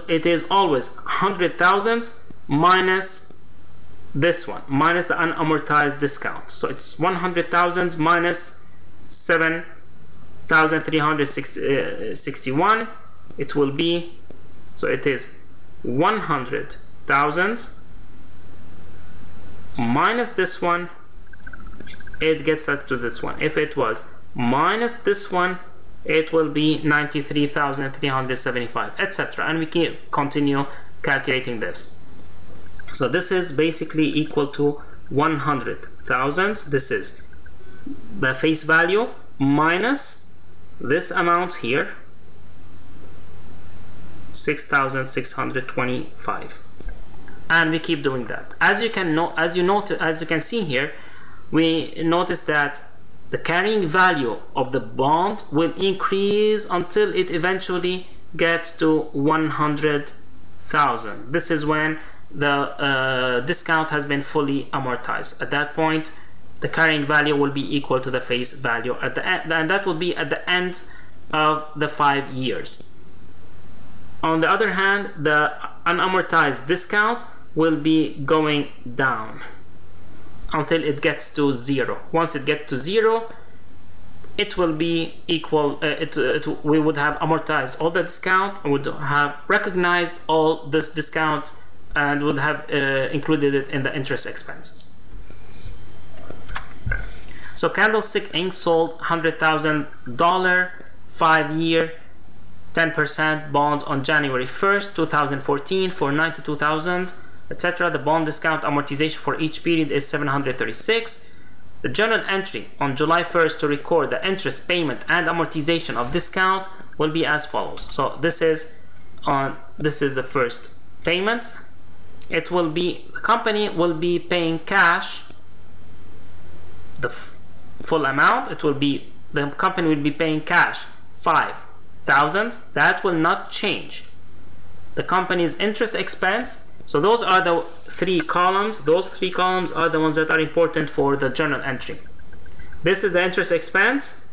it is always 100,000 minus this one, minus the unamortized discount. So it's 100,000 minus 7,361. It will be, so it is 100,000 minus this one. It gets us to this one. If it was minus this one, it will be 93,375, etc. And we can continue calculating this. So this is basically equal to 100,000. This is the face value minus this amount here, 6,625, and we keep doing that. As you can see here, we notice that the carrying value of the bond will increase until it eventually gets to 100,000. This is when the discount has been fully amortized. At that point, the carrying value will be equal to the face value at the end, and that will be at the end of the 5 years. On the other hand, the unamortized discount will be going down until it gets to 0. Once it gets to 0, it will be equal, we would have amortized all the discount and would have recognized all this discount and would have included it in the interest expenses. So Candlestick Inc. sold $100,000 5-year 10% bonds on January 1st, 2014 for $92,000, etc. The bond discount amortization for each period is $736. The journal entry on July 1st to record the interest payment and amortization of discount will be as follows. So this is the first payment. It will be, the company will be paying cash the full amount. It will be, the company will be paying cash $5,000. That will not change. The company's interest expense, so those are the 3 columns. Those 3 columns are the ones that are important for the journal entry. This is the interest expense,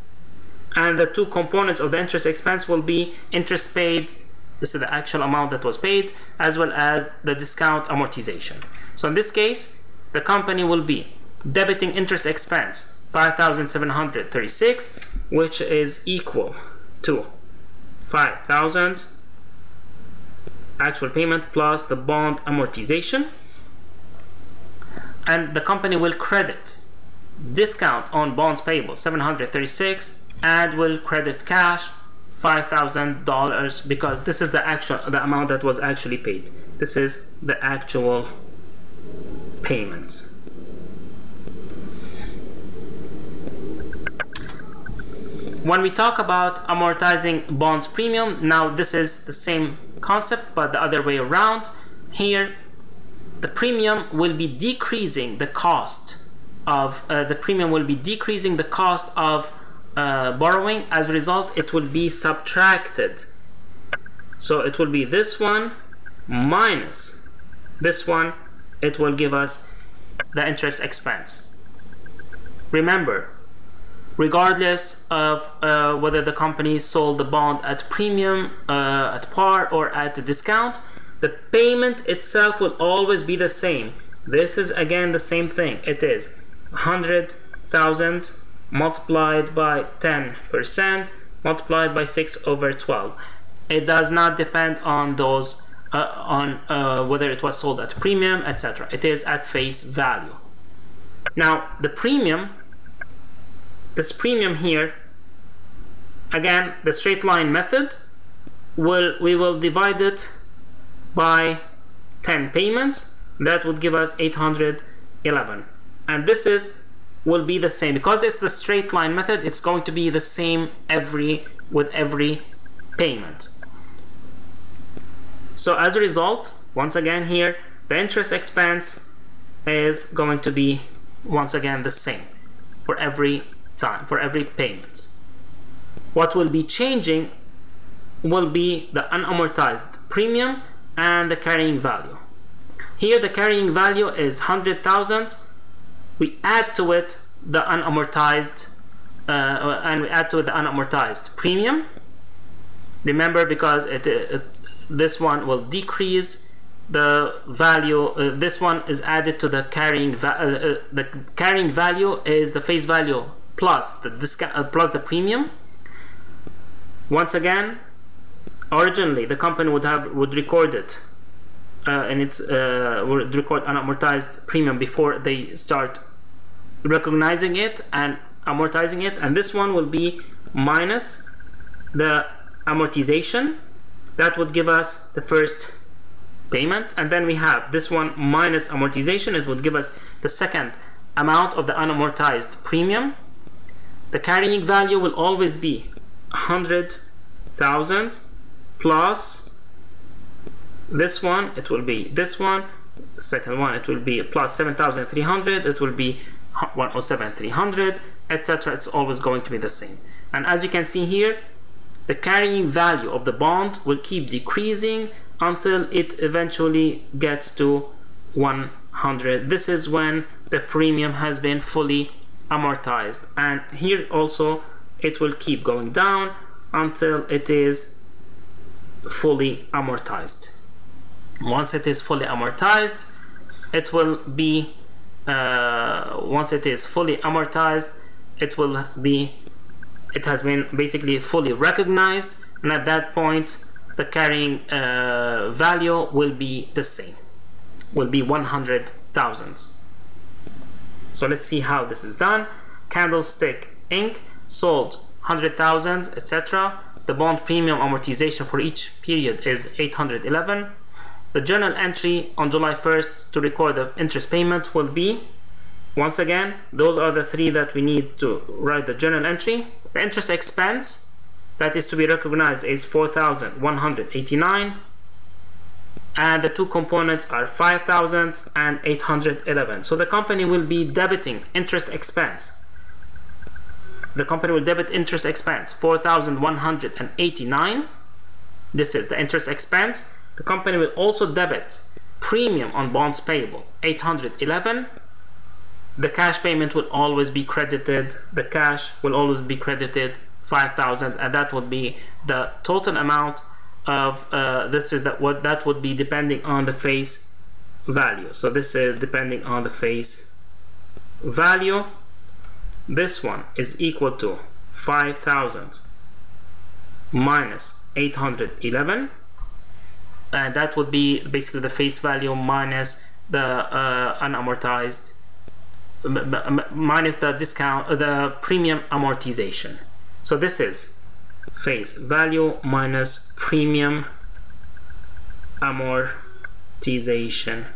and the 2 components of the interest expense will be interest paid. This is the actual amount that was paid, as well as the discount amortization. So in this case, the company will be debiting interest expense $5,736, which is equal to 5,000 actual payment plus the bond amortization, and the company will credit discount on bonds payable $736 and will credit cash $5,000 because this is the amount that was actually paid. This is the actual payment. When we talk about amortizing bonds premium, now this is the same concept but the other way around. Here the premium will be decreasing the cost of borrowing. As a result, it will be subtracted. So it will be this one minus this one, it will give us the interest expense. Remember, regardless of whether the company sold the bond at premium, at par, or at a discount, the payment itself will always be the same. This is again the same thing. It is 100,000 multiplied by 10% multiplied by 6/12. It does not depend on those whether it was sold at premium, etc. It is at face value. Now the premium, this premium here, again the straight line method, we will divide it by 10 payments. That would give us 811, and this will be the same because it's the straight line method. It's going to be the same with every payment. So as a result, once again here, the interest expense is going to be once again the same for every time, for every payment. What will be changing will be the unamortized premium and the carrying value. Here the carrying value is 100,000. We add to it the unamortized premium. Remember, because this one will decrease the value. This one is added to the carrying value. The carrying value is the face value plus the discount plus the premium. Once again, originally the company would record it, and would record unamortized premium before they start recognizing it and amortizing it, and this one will be minus the amortization. That would give us the first payment, and then we have this one minus amortization. It would give us the second amount of the unamortized premium. The carrying value will always be 100,000 plus this one. It will be this one. Second one, it will be plus 7,300. It will be 107,300, etc. It's always going to be the same. And as you can see here, the carrying value of the bond will keep decreasing until it eventually gets to 100. This is when the premium has been fully amortized, and here also it will keep going down until it is fully amortized. Once it is fully amortized, it will be it has been basically fully recognized, and at that point the carrying value will be the same, will be 100,000. So let's see how this is done. Candlestick Inc. sold 100,000, etc. The bond premium amortization for each period is 811. The journal entry on July 1st to record the interest payment will be, once again, those are the three that we need to write the journal entry. The interest expense that is to be recognized is 4,189, and the two components are 5,000 and 811. So the company will be debiting interest expense. The company will debit interest expense 4,189. This is the interest expense. The company will also debit premium on bonds payable 811. The cash payment will always be credited. The cash will always be credited 5,000, and that would be the total amount of what that would be depending on the face value. So this is depending on the face value. This one is equal to 5,000 minus 811, and that would be basically the face value minus the unamortized, minus the discount, the premium amortization. So this is face value minus premium amortization.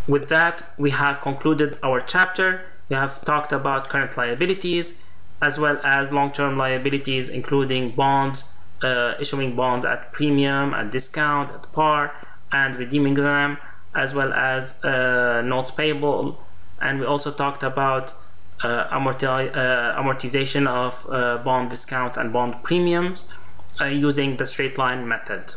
With that, we have concluded our chapter. We have talked about current liabilities as well as long-term liabilities, including bonds, issuing bonds at premium, at discount, at par, and redeeming them, as well as notes payable. And we also talked about amortization of bond discounts and bond premiums using the straight line method.